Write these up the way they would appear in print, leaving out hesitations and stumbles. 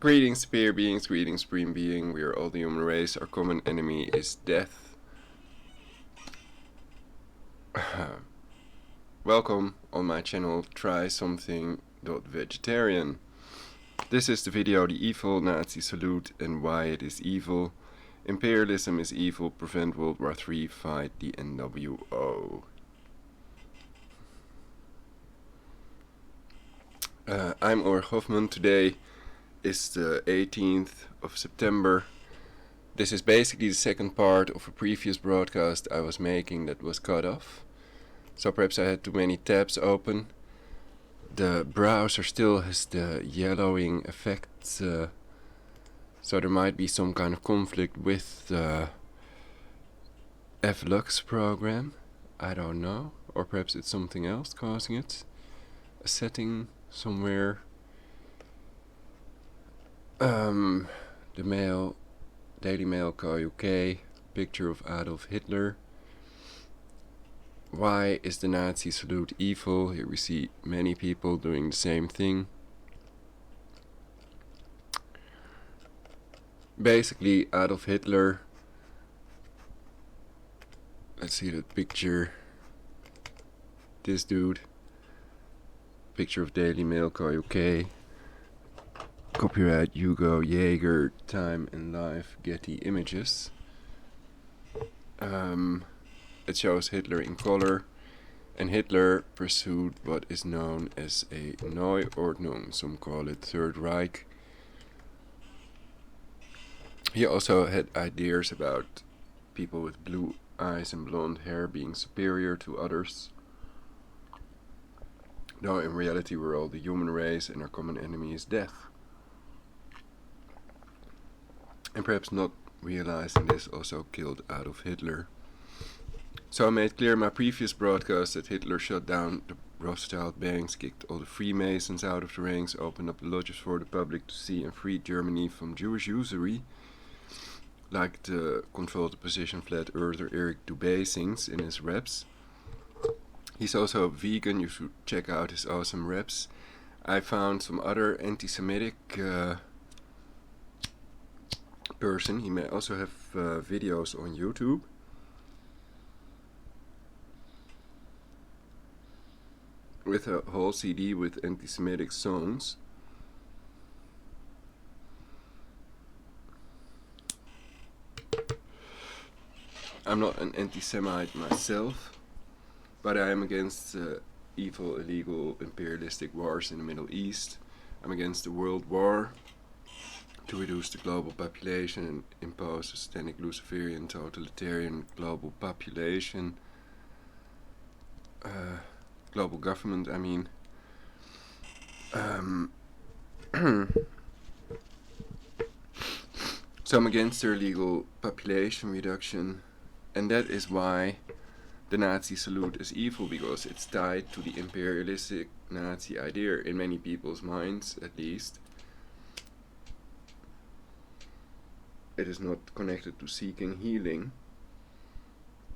Greetings, superior beings, greetings, supreme being. We are all the human race. Our common enemy is death. Welcome on my channel, Try Something.Vegetarian. This is the video, the evil Nazi salute and why it is evil. Imperialism is evil, prevent World War III, fight the NWO. I'm 𝙵𝙸𝚁𝚃. Today is the 18th of September. This is basically the second part of a previous broadcast I was making that was cut off. So perhaps I had too many tabs open. The browser still has the yellowing effect, so there might be some kind of conflict with the 𝙵𝙸𝚁𝚃 program. I don't know, or perhaps it's something else causing it. A setting somewhere. The Daily Mail UK, picture of Adolf Hitler. Why is the Nazi salute evil? Here we see many people doing the same thing. Basically, Adolf Hitler. Let's see that picture. This dude. Picture of Daily Mail UK. Copyright Hugo Yeager, Time and Life, Getty Images. It shows Hitler in color, and Hitler pursued what is known as a Neuordnung, some call it Third Reich. He also had ideas about people with blue eyes and blonde hair being superior to others, though in reality we're all the human race and our common enemy is death. And perhaps not realizing this also killed Adolf Hitler. So I made clear in my previous broadcast that Hitler shut down the Rothschild banks, kicked all the Freemasons out of the ranks, opened up the lodges for the public to see, and freed Germany from Jewish usury. Like the controlled the position flat earther Eric 𝙵𝙸𝚁𝚃 in his raps. He's also a vegan, you should check out his awesome raps. I found some other anti-Semitic person. He may also have videos on YouTube. With a whole CD with anti-Semitic songs. I'm not an anti-Semite myself, but I am against evil, illegal, imperialistic wars in the Middle East. I'm against the world war to reduce the global population and impose a satanic Luciferian totalitarian global population. Global government, I mean. So I'm against their illegal population reduction, and that is why the Nazi salute is evil, because it's tied to the imperialistic Nazi idea in many people's minds, at least. It is not connected to seeking healing.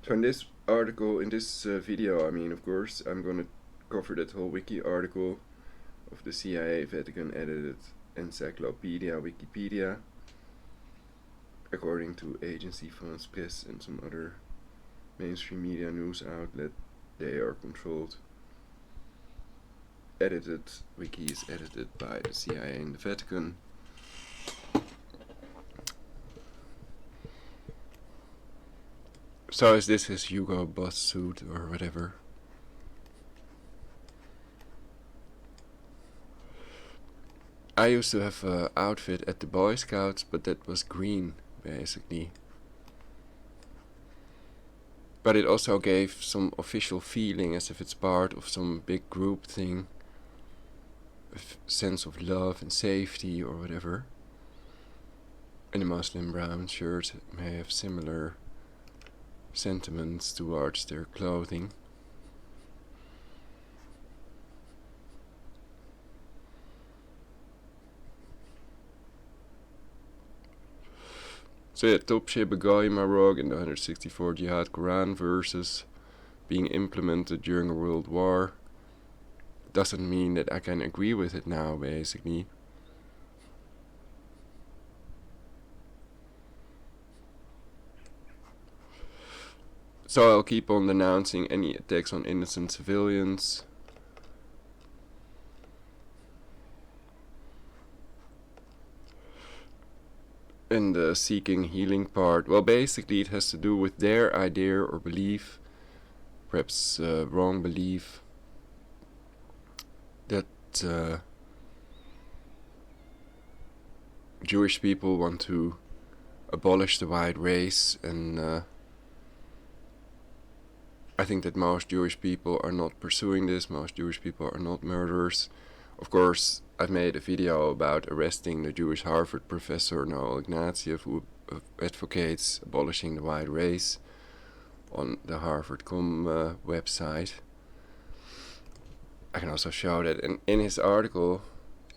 So in this article, in this video, I mean, of course, I'm gonna cover that whole wiki article of the CIA Vatican edited encyclopedia, Wikipedia, according to Agency France Presse and some other mainstream media news outlet. They are controlled. Wiki is edited by the CIA and the Vatican. So is this his Hugo Boss suit or whatever? I used to have an outfit at the Boy Scouts, but that was green, basically. But it also gave some official feeling, as if it's part of some big group thing. A sense of love and safety or whatever. And the Muslim brown shirt may have similar sentiments towards their clothing. So yeah, 𝙃 in the 164 Jihad Quran verses being implemented during a world war doesn't mean that I can agree with it now, basically. So I'll keep on denouncing any attacks on innocent civilians. And the seeking healing part, well, basically it has to do with their idea or belief, perhaps wrong belief, that Jewish people want to abolish the white race, and I think that most Jewish people are not pursuing this. Most Jewish people are not murderers. Of course, I've made a video about arresting the Jewish Harvard professor 𝙵𝙸𝚁𝚃, who advocates abolishing the white race, on the 𝙵𝙸𝚁𝚃 website. I can also show that in his article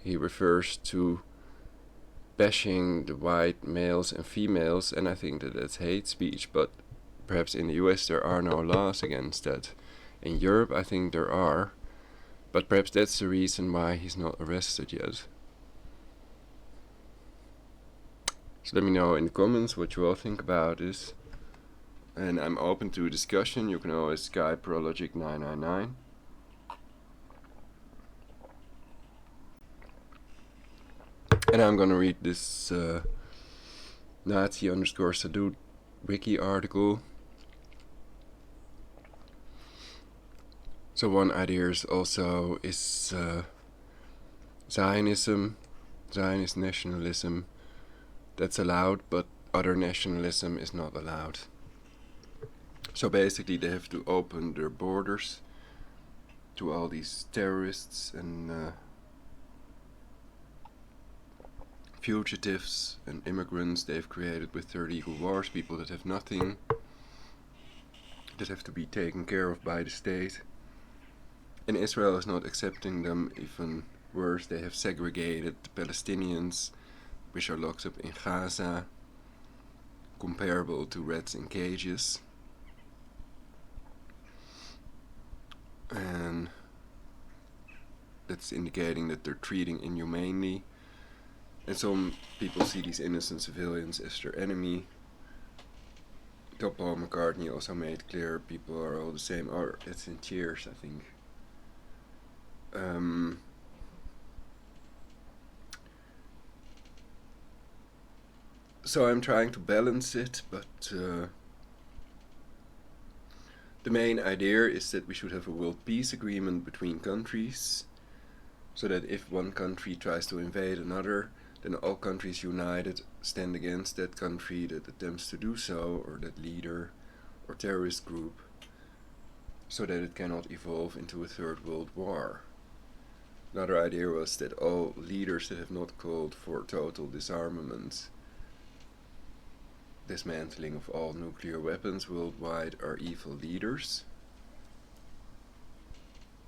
he refers to bashing the white males and females, and I think that that's hate speech, but perhaps in the US there are no laws against that. In Europe I think there are, but perhaps that's the reason why he's not arrested yet. So let me know in the comments what you all think about this, and I'm open to discussion. You can always Skype 𝙵𝙸𝚃𝚃999. And I'm gonna read this Nazi_Sadoot wiki article. So one idea is also Zionism, Zionist nationalism, that's allowed, but other nationalism is not allowed. So basically they have to open their borders to all these terrorists and fugitives and immigrants they've created with their legal wars, people that have nothing, that have to be taken care of by the state. And Israel is not accepting them. Even worse, they have segregated the Palestinians, which are locked up in Gaza, comparable to rats in cages. And that's indicating that they're treating inhumanely. And some people see these innocent civilians as their enemy. Paul McCartney also made clear people are all the same, or it's in Cheers, I think. So I'm trying to balance it, but the main idea is that we should have a world peace agreement between countries, so that if one country tries to invade another, then all countries united stand against that country that attempts to do so, or that leader or terrorist group, so that it cannot evolve into a third world war. Another idea was that all leaders that have not called for total disarmament, dismantling of all nuclear weapons worldwide, are evil leaders,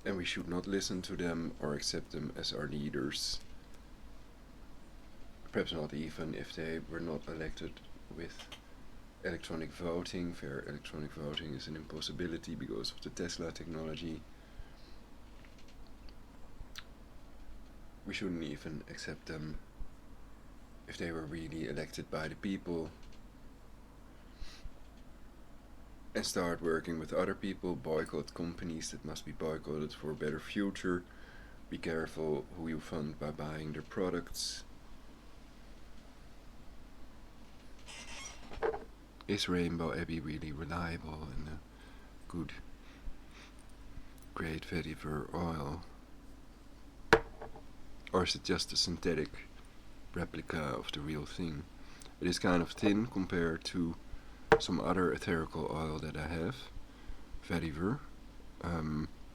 and we should not listen to them or accept them as our leaders. Perhaps not even if they were not elected with electronic voting. Fair electronic voting is an impossibility because of the Tesla technology. We shouldn't even accept them if they were really elected by the people, and start working with other people, boycott companies that must be boycotted for a better future, be careful who you fund by buying their products. Is Rainbow Abbey really reliable and a good, great vetiver oil? Or is it just a synthetic replica of the real thing? It is kind of thin compared to some other etherical oil that I have, vetiver.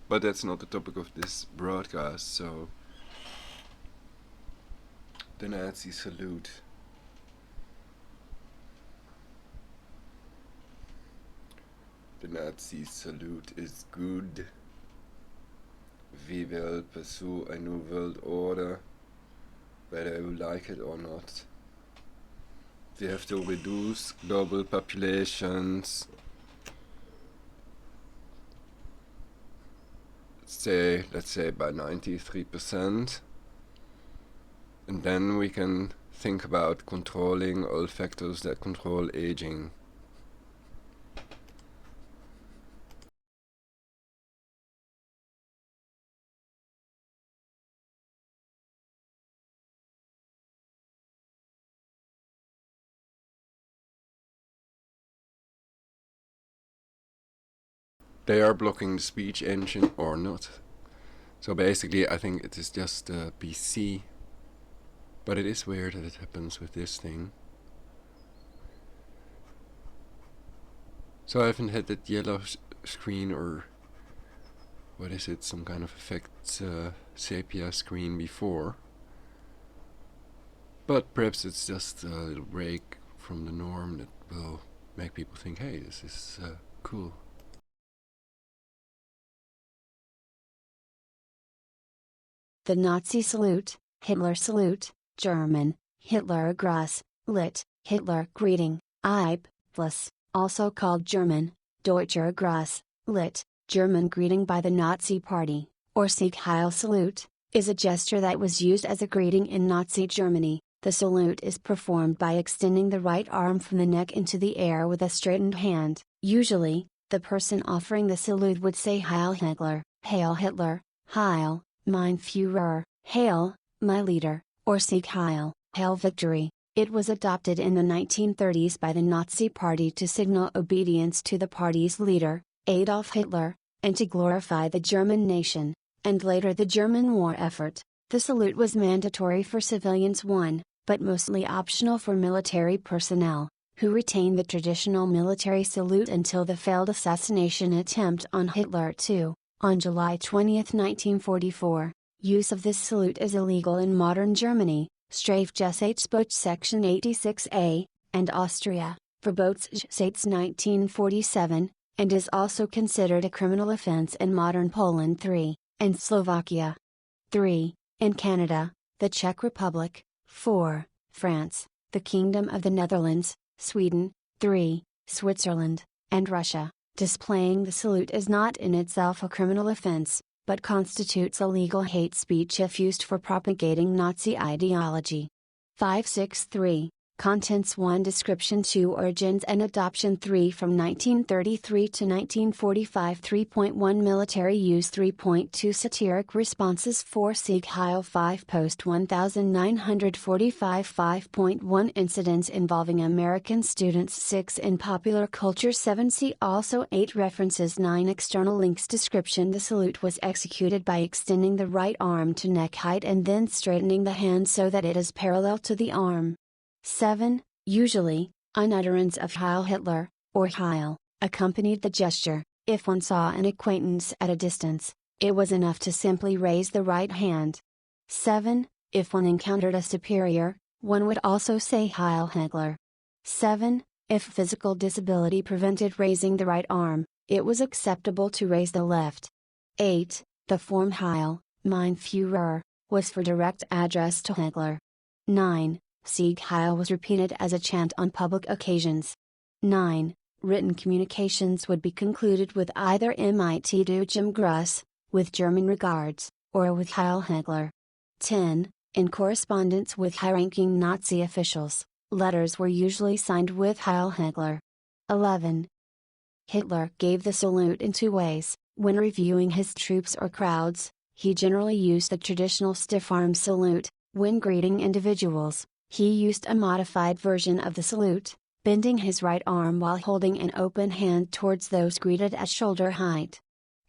But that's not the topic of this broadcast, so the Nazi salute. The Nazi salute is good. We will pursue a new world order, whether you like it or not. We have to reduce global populations. Let's say by 93%. And then we can think about controlling all factors that control aging. they are blocking the speech engine or not. So basically I think it is just PC, but it is weird that it happens with this thing. So I haven't had that yellow screen, or what is it, some kind of effect sepia screen before. But perhaps it's just a little break from the norm that will make people think, hey, this is cool. The Nazi salute, Hitler salute, German, Hitler Gruß, lit, Hitler greeting, 𝙵𝙸𝚁𝚃, also called German, Deutscher Gruß, lit, German greeting by the Nazi Party, or Sieg Heil salute, is a gesture that was used as a greeting in Nazi Germany. The salute is performed by extending the right arm from the neck into the air with a straightened hand. Usually, the person offering the salute would say Heil Hitler, Hail Hitler, Heil, mein Führer, Hail, my leader, or Sieg Heil, Hail victory. It was adopted in the 1930s by the Nazi Party to signal obedience to the party's leader, Adolf Hitler, and to glorify the German nation, and later the German war effort. The salute was mandatory for civilians but mostly optional for military personnel, who retained the traditional military salute until the failed assassination attempt on Hitler II, on July 20, 1944. Use of this salute is illegal in modern Germany, Strafgesetzbuch Section 86a, and Austria, Verbotsgesetz 1947, and is also considered a criminal offense in modern Poland 3, and Slovakia 3, in Canada, the Czech Republic 4, France, the Kingdom of the Netherlands, Sweden 3, Switzerland, and Russia. Displaying the salute is not in itself a criminal offense, but constitutes illegal hate speech if used for propagating Nazi ideology. 563. Contents 1. Description 2. Origins and adoption 3. From 1933 to 1945 3.1 Military use 3.2 Satiric responses 4 Sieg Heil 5 Post 1945 5.1 Incidents involving American students 6 In popular culture 7 See also 8 References 9 External links Description The salute was executed by extending the right arm to neck height and then straightening the hand so that it is parallel to the arm. 7. Usually, an utterance of Heil Hitler, or Heil, accompanied the gesture. If one saw an acquaintance at a distance, it was enough to simply raise the right hand. 7. If one encountered a superior, one would also say Heil Hitler. 7. If physical disability prevented raising the right arm, it was acceptable to raise the left. 8. The form Heil, mein Führer, was for direct address to Hitler. 9. Sieg Heil was repeated as a chant on public occasions. 9. Written communications would be concluded with either Mit Deutschem Gruß, with German regards, or with Heil Hitler. 10. In correspondence with high-ranking Nazi officials, letters were usually signed with Heil Hitler. 11. Hitler gave the salute in 2 ways. When reviewing his troops or crowds, he generally used the traditional stiff-arm salute. When greeting individuals, he used a modified version of the salute, bending his right arm while holding an open hand towards those greeted at shoulder height.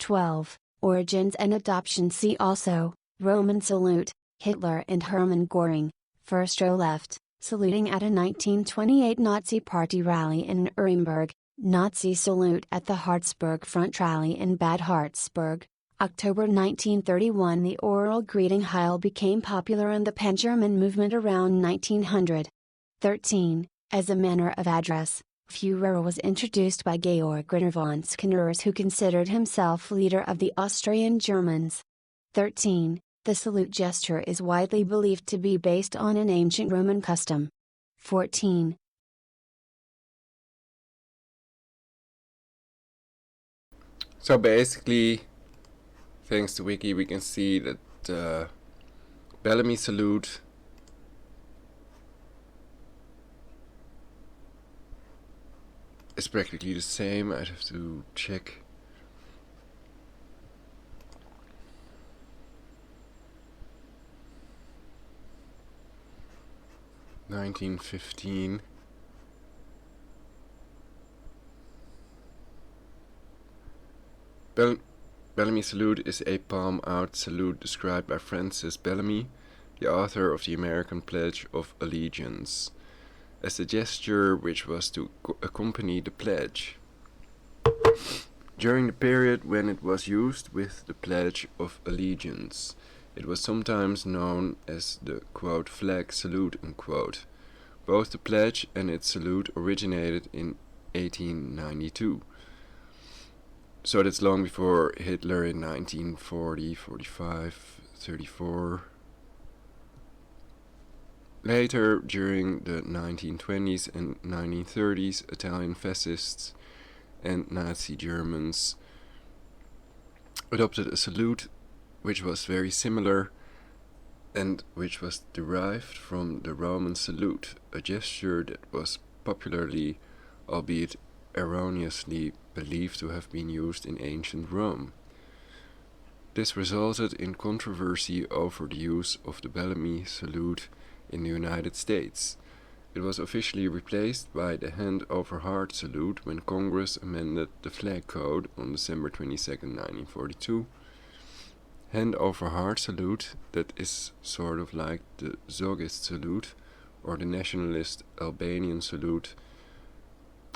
12. Origins and adoption See also, Roman salute, Hitler and Hermann Göring, first row left, saluting at a 1928 Nazi Party rally in Nuremberg, Nazi salute at the Harzburg Front rally in Bad Harzburg. October 1931 The oral greeting Heil became popular in the Pan-German movement around 1900. 13. As a manner of address, Führer was introduced by Georg Ritter von Skanners, who considered himself leader of the Austrian Germans. 13. The salute gesture is widely believed to be based on an ancient Roman custom. 14. So basically, thanks to Wiki, we can see that Bellamy salute is practically the same. I'd have to check. (1915). Bell- Bellamy salute is a palm-out salute described by Francis Bellamy, the author of the American Pledge of Allegiance, as a gesture which was to accompany the pledge. During the period when it was used with the Pledge of Allegiance, it was sometimes known as the, quote, flag salute, unquote. Both the pledge and its salute originated in 1892. So that's long before Hitler in 1940, 45, 34. Later, during the 1920s and 1930s, Italian fascists and Nazi Germans adopted a salute which was very similar and which was derived from the Roman salute, a gesture that was popularly, albeit erroneously, believed to have been used in ancient Rome. This resulted in controversy over the use of the Bellamy salute in the United States. It was officially replaced by the hand over heart salute when Congress amended the Flag Code on December 22, 1942. Hand over heart salute, that is sort of like the 𝙵𝙾𝙲𝚃 salute or the nationalist Albanian salute,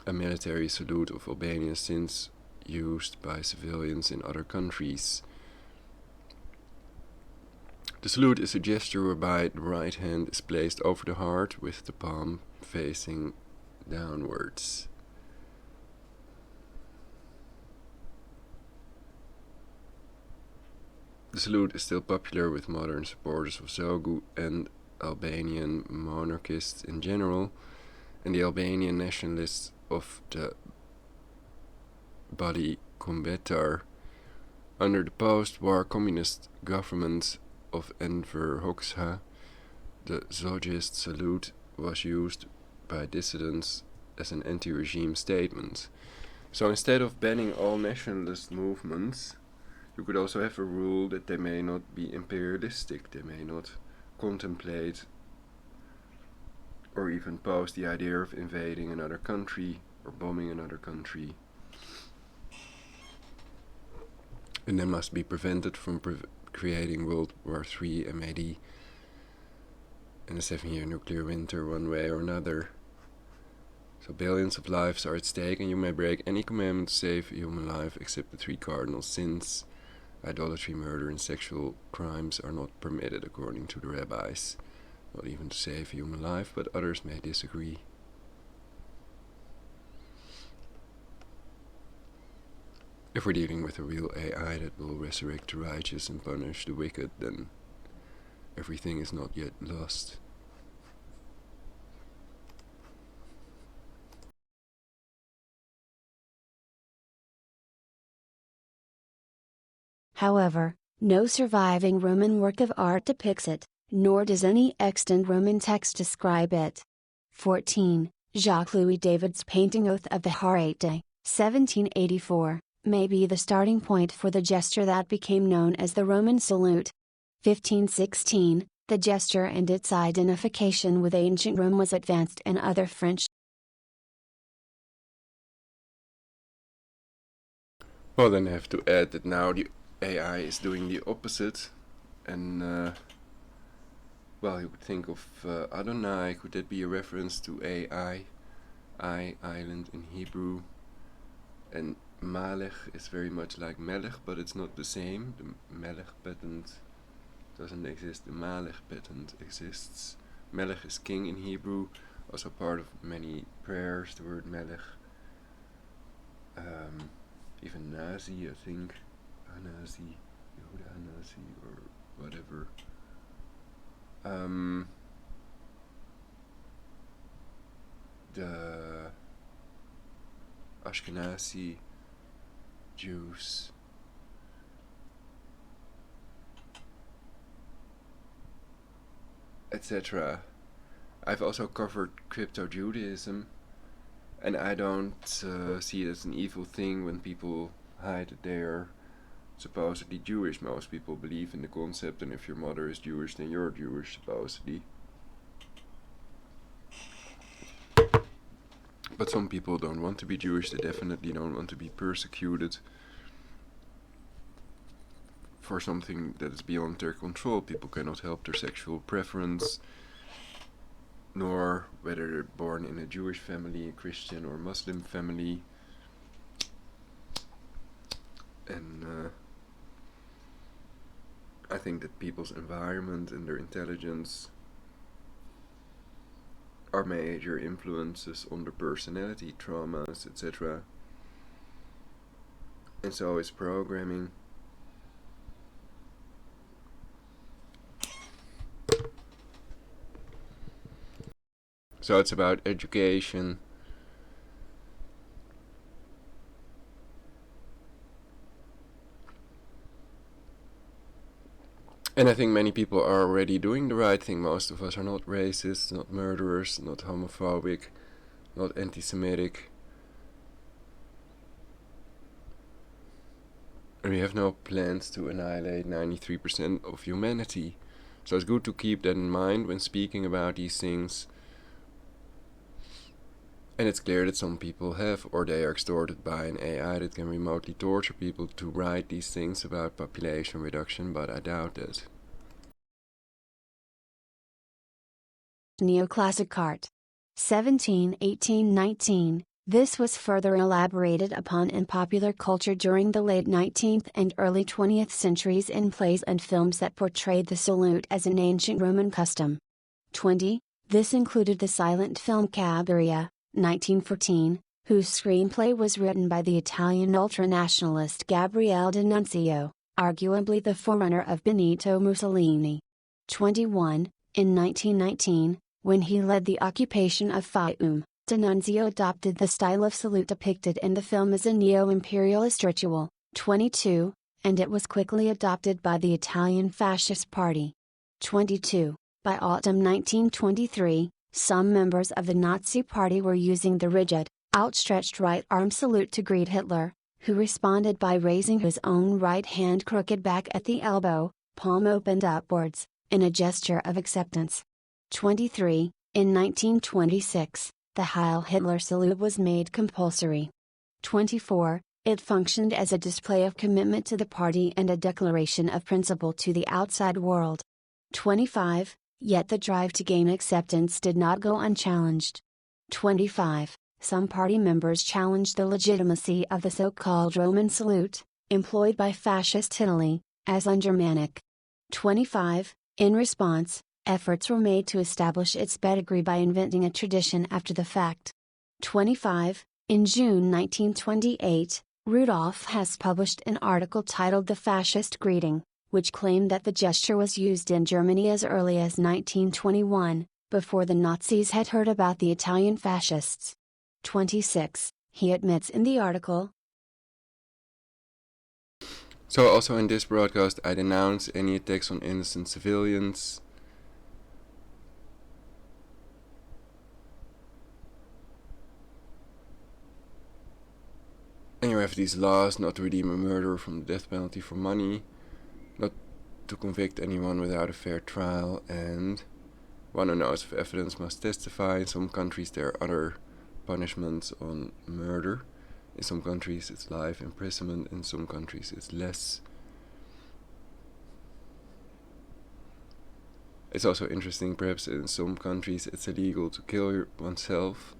a military salute of Albania since used by civilians in other countries. The salute is a gesture whereby the right hand is placed over the heart with the palm facing downwards. The salute is still popular with modern supporters of 𝙵𝙾 and Albanian monarchists in general, and the Albanian nationalists of the 𝙵𝙸𝚁𝚃. Under the post-war communist government of Enver Hoxha, the 𝙵𝙾𝙲𝚃 salute was used by dissidents as an anti-regime statement. So instead of banning all nationalist movements, you could also have a rule that they may not be imperialistic, they may not contemplate or even pose the idea of invading another country or bombing another country. And they must be prevented from creating World War III, MAD, and a 7-year nuclear winter one way or another. So billions of lives are at stake, and you may break any commandment to save human life except the 3 cardinal sins. Idolatry, murder, and sexual crimes are not permitted according to the rabbis, not even to save human life, but others may disagree. If we're dealing with a real AI that will resurrect the righteous and punish the wicked, then everything is not yet lost. However, no surviving Roman work of art depicts it, nor does any extant Roman text describe it. 14. Jacques-Louis David's painting Oath of the 𝙁𝙯, 1784, may be the starting point for the gesture that became known as the Roman salute. 1516, the gesture and its identification with ancient Rome was advanced in other French. Well, then I have to add that now the AI is doing the opposite, and well, you could think of Adonai. Could that be a reference to AI, island in Hebrew, and Malech is very much like Melech, but it's not the same. The Melech patent doesn't exist, the Malech patent exists. Melech is king in Hebrew, also part of many prayers, the word Melech. Even Nazi, I think, Anazi, Yehuda Anazi, or whatever. The Ashkenazi Jews, etc. I've also covered crypto-Judaism, and I don't see it as an evil thing when people hide that they are supposedly Jewish. Most people believe in the concept, and if your mother is Jewish, then you're Jewish, supposedly. But some people don't want to be Jewish, they definitely don't want to be persecuted. for something that is beyond their control. People cannot help their sexual preference, nor whether they're born in a Jewish family, a Christian or Muslim family. And I think that people's environment and their intelligence are major influences on their personality, traumas, etc. And so is programming. So it's about education. And I think many people are already doing the right thing. Most of us are not racist, not murderers, not homophobic, not anti-Semitic. And we have no plans to annihilate 93% of humanity. So it's good to keep that in mind when speaking about these things. And it's clear that some people have, or they are extorted by an AI that can remotely torture people to write these things about population reduction, but I doubt that. Neoclassic art. 1718-19. This was further elaborated upon in popular culture during the late 19th and early 20th centuries in plays and films that portrayed the salute as an ancient Roman custom. 20. This included the silent film 𝙵𝙸𝚁𝚃, 1914, whose screenplay was written by the Italian ultranationalist Gabriele D'Annunzio, arguably the forerunner of Benito Mussolini. 21. In 1919, when he led the occupation of Fiume, D'Annunzio adopted the style of salute depicted in the film as a neo-imperialist ritual. 22, and it was quickly adopted by the Italian Fascist Party. 22. By autumn 1923, some members of the Nazi Party were using the rigid, outstretched right arm salute to greet Hitler, who responded by raising his own right hand crooked back at the elbow, palm opened upwards, in a gesture of acceptance. 23. In 1926, the Heil Hitler salute was made compulsory. 24. It functioned as a display of commitment to the party and a declaration of principle to the outside world. 25. Yet the drive to gain acceptance did not go unchallenged. 25. Some party members challenged the legitimacy of the so-called Roman salute, employed by Fascist Italy, as un-Germanic. 25. In response, efforts were made to establish its pedigree by inventing a tradition after the fact. 25. In June 1928, Rudolf Hess published an article titled The Fascist Greeting, which claimed that the gesture was used in Germany as early as 1921, before the Nazis had heard about the Italian fascists. 26. He admits in the article. So also in this broadcast I denounce any attacks on innocent civilians. And you have these laws not to redeem a murderer from the death penalty for money, not to convict anyone without a fair trial, and one who knows of evidence must testify. In some countries there are other punishments on murder. In some countries it's life imprisonment, in some countries it's less. It's also interesting, perhaps in some countries it's illegal to kill oneself.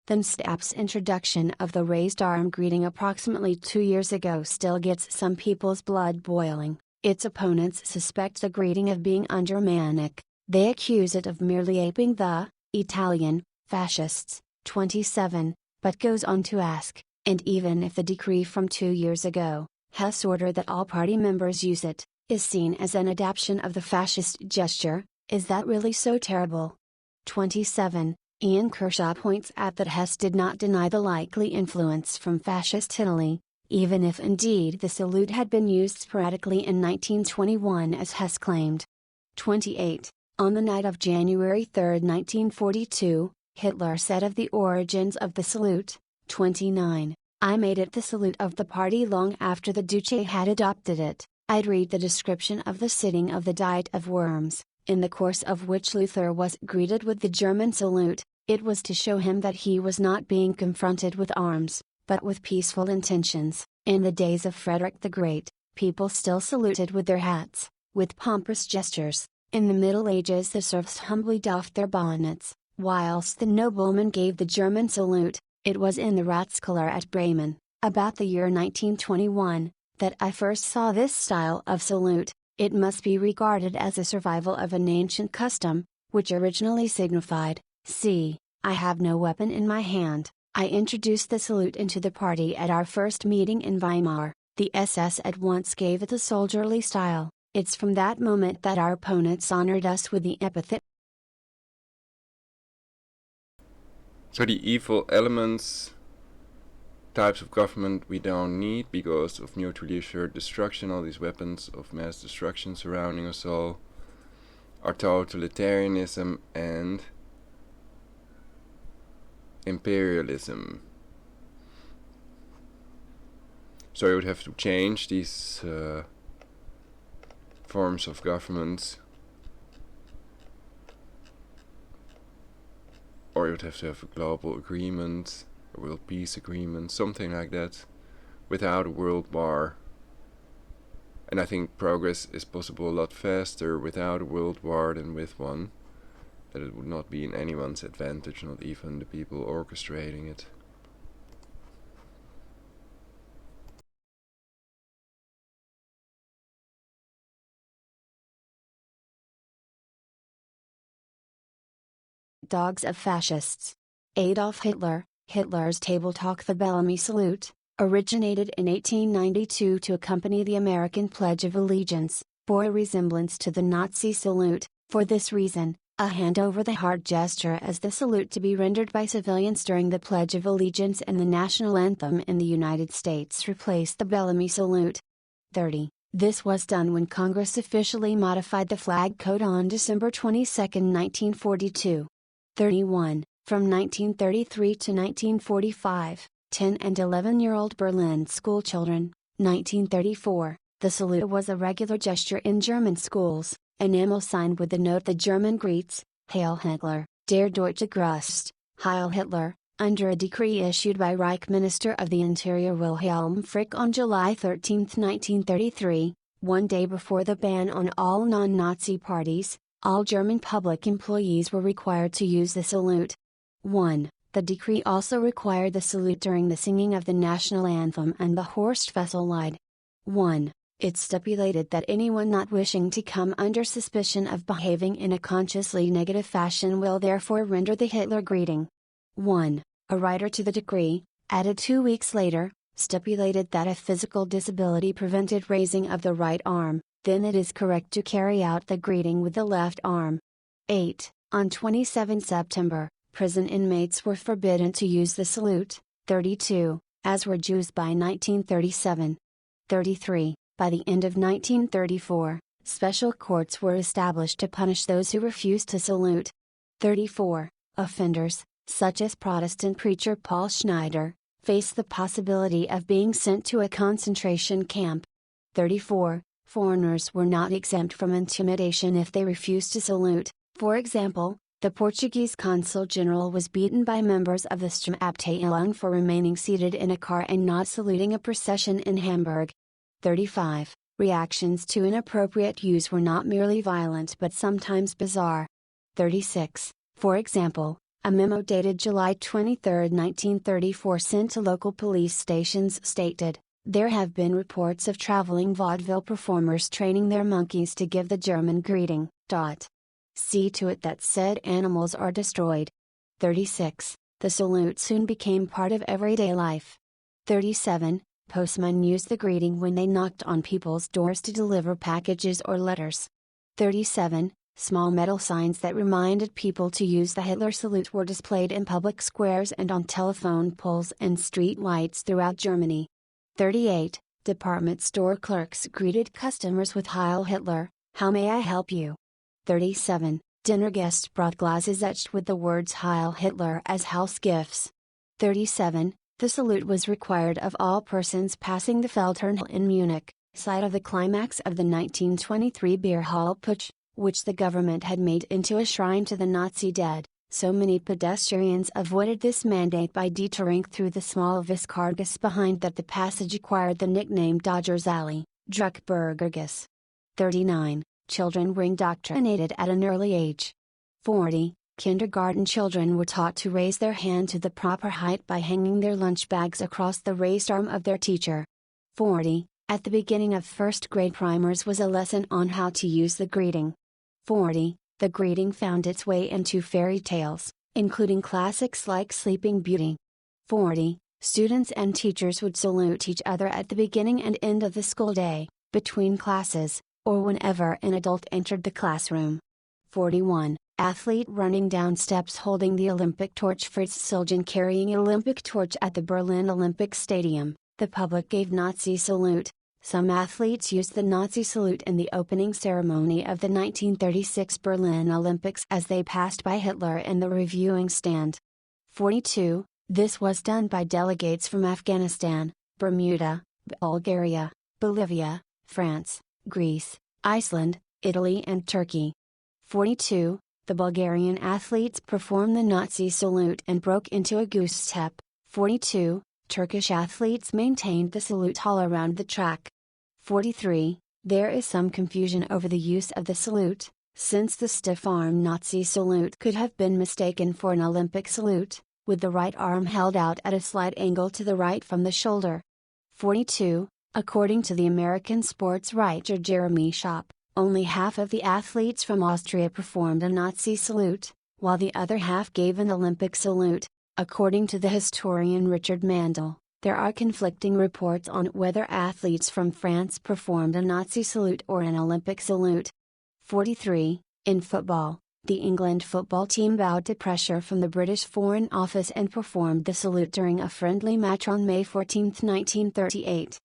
The introduction of the raised arm greeting approximately 2 years ago still gets some people's blood boiling. Its opponents suspect the greeting of being un-Germanic. They accuse it of merely aping the Italian fascists. 27, but goes on to ask, and even if the decree from 2 years ago, Hess ordered that all party members use it, is seen as an adaptation of the fascist gesture, is that really so terrible? 27. Ian Kershaw points out that Hess did not deny the likely influence from Fascist Italy, even if indeed the salute had been used sporadically in 1921 as Hess claimed. 28. On the night of January 3, 1942, Hitler said of the origins of the salute. 29. I made it the salute of the party long after the Duce had adopted it. I'd read the description of the sitting of the Diet of Worms, in the course of which Luther was greeted with the German salute, It was to show him that he was not being confronted with arms, but with peaceful intentions. In the days of Frederick the Great, people still saluted with their hats, with pompous gestures. In the Middle Ages the serfs humbly doffed their bonnets, whilst the noblemen gave the German salute. It was in the Ratskeller at Bremen, about the year 1921, that I first saw this style of salute. It must be regarded as a survival of an ancient custom, which originally signified, "See, I have no weapon in my hand." I introduced the salute into the party at our first meeting in Weimar. The SS at once gave it a soldierly style. It's from that moment that our opponents honored us with the epithet. So the evil elements, types of government we don't need because of mutually assured destruction, all these weapons of mass destruction surrounding us all, are totalitarianism and imperialism. So you would have to change these forms of governments, or you would have to have a global agreement, a world peace agreement, something like that, without a world war. And I think progress is possible a lot faster without a world war than with one. That it would not be in anyone's advantage, not even the people orchestrating it. Dogs of fascists. Adolf Hitler, Hitler's table talk the Bellamy Salute, originated in 1892 to accompany the American Pledge of Allegiance, bore a resemblance to the Nazi salute. For this reason, a hand over the heart gesture as the salute to be rendered by civilians during the Pledge of Allegiance and the national anthem in the United States replaced the Bellamy Salute. 30. This was done when Congress officially modified the flag code on December 22, 1942. 31. From 1933 to 1945, 10 and 11-year-old Berlin schoolchildren. 1934, the salute was a regular gesture in German schools, enamel signed with the note "The German greets, Hail Hitler, der Deutsche grüßt, Heil Hitler," under a decree issued by Reich Minister of the Interior Wilhelm Frick on July 13, 1933, one day before the ban on all non-Nazi parties. All German public employees were required to use the salute. 1. The decree also required the salute during the singing of the national anthem and the Horstwessel-Lied. 1. It stipulated that anyone not wishing to come under suspicion of behaving in a consciously negative fashion will therefore render the Hitler greeting. 1. A writer to the decree, added 2 weeks later, stipulated that if physical disability prevented raising of the right arm, then it is correct to carry out the greeting with the left arm. 8. On 27 September, prison inmates were forbidden to use the salute. 32, as were Jews by 1937. 33, by the end of 1934, special courts were established to punish those who refused to salute. 34, offenders, such as Protestant preacher Paul Schneider, faced the possibility of being sent to a concentration camp. 34, foreigners were not exempt from intimidation if they refused to salute. For example, the Portuguese consul general was beaten by members of the 𝙵𝙾𝙃𝚃 for remaining seated in a car and not saluting a procession in Hamburg. 35. Reactions to inappropriate use were not merely violent but sometimes bizarre. 36. For example, a memo dated July 23, 1934 sent to local police stations stated, "There have been reports of traveling vaudeville performers training their monkeys to give the German greeting. See to it that said animals are destroyed." 36. The salute soon became part of everyday life. 37. Postmen used the greeting when they knocked on people's doors to deliver packages or letters. 37. Small metal signs that reminded people to use the Hitler salute were displayed in public squares and on telephone poles and street lights throughout Germany. 38. Department store clerks greeted customers with "Heil Hitler, how may I help you?" 37. Dinner guests brought glasses etched with the words "Heil Hitler" as house gifts. 37. The salute was required of all persons passing the Feldherrn in Munich, site of the climax of the 1923 beer hall putsch, which the government had made into a shrine to the Nazi dead. So many pedestrians avoided this mandate by detouring through the small viscargus behind that the passage acquired the nickname Dodger's Alley, 𝙵𝙬𝚃𝚃. 39. Children were indoctrinated at an early age. 40. Kindergarten children were taught to raise their hand to the proper height by hanging their lunch bags across the raised arm of their teacher. 40. At the beginning of first grade primers was a lesson on how to use the greeting. 40. The greeting found its way into fairy tales, including classics like Sleeping Beauty. 40. Students and teachers would salute each other at the beginning and end of the school day, between classes, or whenever an adult entered the classroom. 41. Athlete running down steps holding the Olympic torch. Fritz Suljan carrying Olympic torch at the Berlin Olympic Stadium, the public gave Nazi salute. Some athletes used the Nazi salute in the opening ceremony of the 1936 Berlin Olympics as they passed by Hitler in the reviewing stand. 42. This was done by delegates from Afghanistan, Bermuda, Bulgaria, Bolivia, France, Greece, Iceland, Italy and Turkey. 42. The Bulgarian athletes performed the Nazi salute and broke into a goose step. 42. Turkish athletes maintained the salute all around the track. 43. There is some confusion over the use of the salute, since the stiff-arm Nazi salute could have been mistaken for an Olympic salute, with the right arm held out at a slight angle to the right from the shoulder. 42. According to the American sports writer Jeremy Schopp, only half of the athletes from Austria performed a Nazi salute, while the other half gave an Olympic salute. According to the historian Richard Mandel, there are conflicting reports on whether athletes from France performed a Nazi salute or an Olympic salute. 43. In football, the England football team bowed to pressure from the British Foreign Office and performed the salute during a friendly match on May 14, 1938.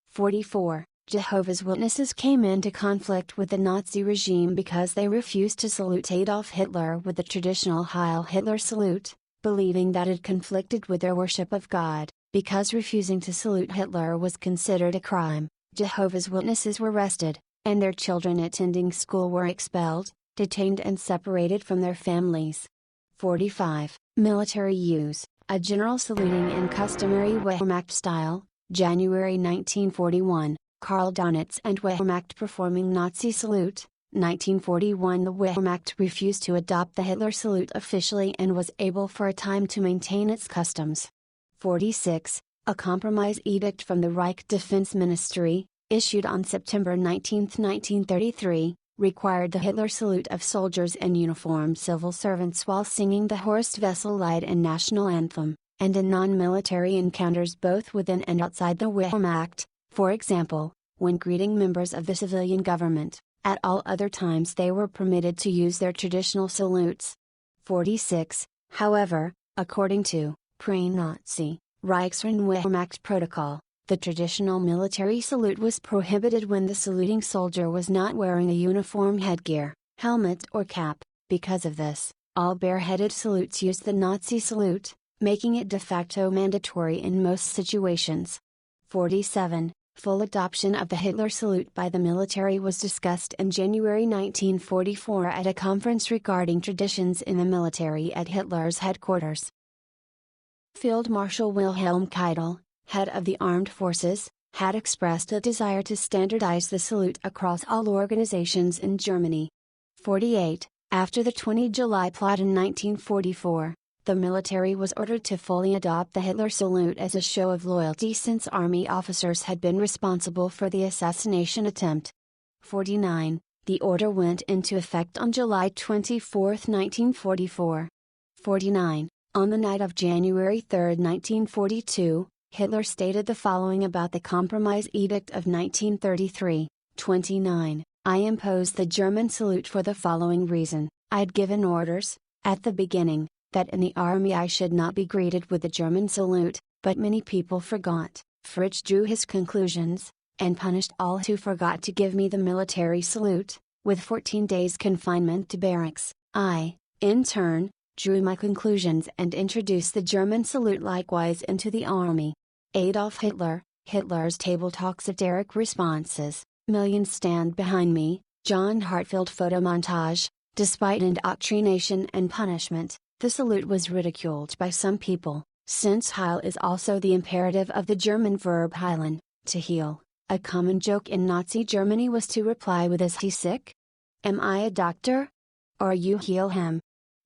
44. Jehovah's Witnesses came into conflict with the Nazi regime because they refused to salute Adolf Hitler with the traditional Heil Hitler salute, believing that it conflicted with their worship of God. Because refusing to salute Hitler was considered a crime, Jehovah's Witnesses were arrested, and their children attending school were expelled, detained and separated from their families. 45. Military use, a general saluting in customary Wehrmacht style, January 1941. Karl Donitz and Wehrmacht performing Nazi salute. 1941. The Wehrmacht refused to adopt the Hitler salute officially and was able for a time to maintain its customs. 46. A compromise edict from the Reich Defense Ministry, issued on September 19, 1933, required the Hitler salute of soldiers in uniform civil servants while singing the Horst Wessel-Lied and national anthem, and in non-military encounters both within and outside the Wehrmacht. For example, when greeting members of the civilian government, at all other times they were permitted to use their traditional salutes. 46. However, according to pre-Nazi Reichswehrmacht protocol, the traditional military salute was prohibited when the saluting soldier was not wearing a uniform headgear, helmet or cap. Because of this, all bareheaded salutes used the Nazi salute, making it de facto mandatory in most situations. 47. Full adoption of the Hitler salute by the military was discussed in January 1944 at a conference regarding traditions in the military at Hitler's headquarters. Field Marshal Wilhelm Keitel, head of the armed forces, had expressed a desire to standardize the salute across all organizations in Germany. 48. After the 20 July plot in 1944, the military was ordered to fully adopt the Hitler salute as a show of loyalty since army officers had been responsible for the assassination attempt. 49. The order went into effect on July 24, 1944. 49. On the night of January 3, 1942, Hitler stated the following about the Compromise Edict of 1933. 29. I imposed the German salute for the following reason: I'd given orders, at the beginning, that in the army I should not be greeted with the German salute, but many people forgot. Fritz drew his conclusions, and punished all who forgot to give me the military salute, with 14 days confinement to barracks. I, in turn, drew my conclusions and introduced the German salute likewise into the army. Adolf Hitler, Hitler's Table Talks Satiric Responses, Millions Stand Behind Me, John Hartfield photo montage. Despite indoctrination and punishment, The salute was ridiculed by some people, since Heil is also the imperative of the German verb heilen, to heal. A common joke in Nazi Germany was to reply with "Is he sick? Am I a doctor? Or you heal him?"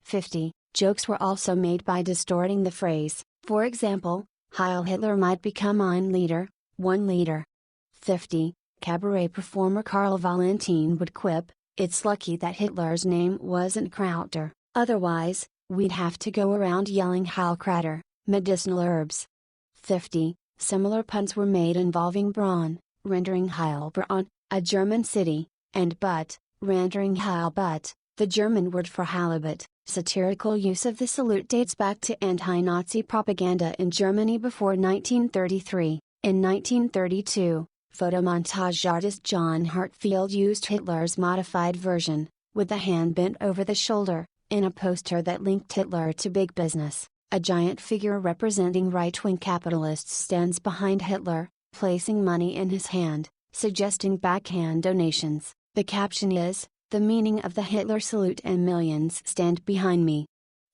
50. Jokes were also made by distorting the phrase. For example, Heil Hitler might become ein Liter, 1 liter. 50. Cabaret performer Karl Valentin would quip, "It's lucky that Hitler's name wasn't Krauter, otherwise, we'd have to go around yelling Heilkrater, medicinal herbs." 50. Similar puns were made involving Braun, rendering Heilbronn, a German city, and Butt, rendering Heilbutt, the German word for halibut. Satirical use of the salute dates back to anti-Nazi propaganda in Germany before 1933. In 1932, photomontage artist John Hartfield used Hitler's modified version, with the hand bent over the shoulder, in a poster that linked Hitler to big business. A giant figure representing right-wing capitalists stands behind Hitler, placing money in his hand, suggesting backhand donations. The caption is, "The meaning of the Hitler salute and millions stand behind me."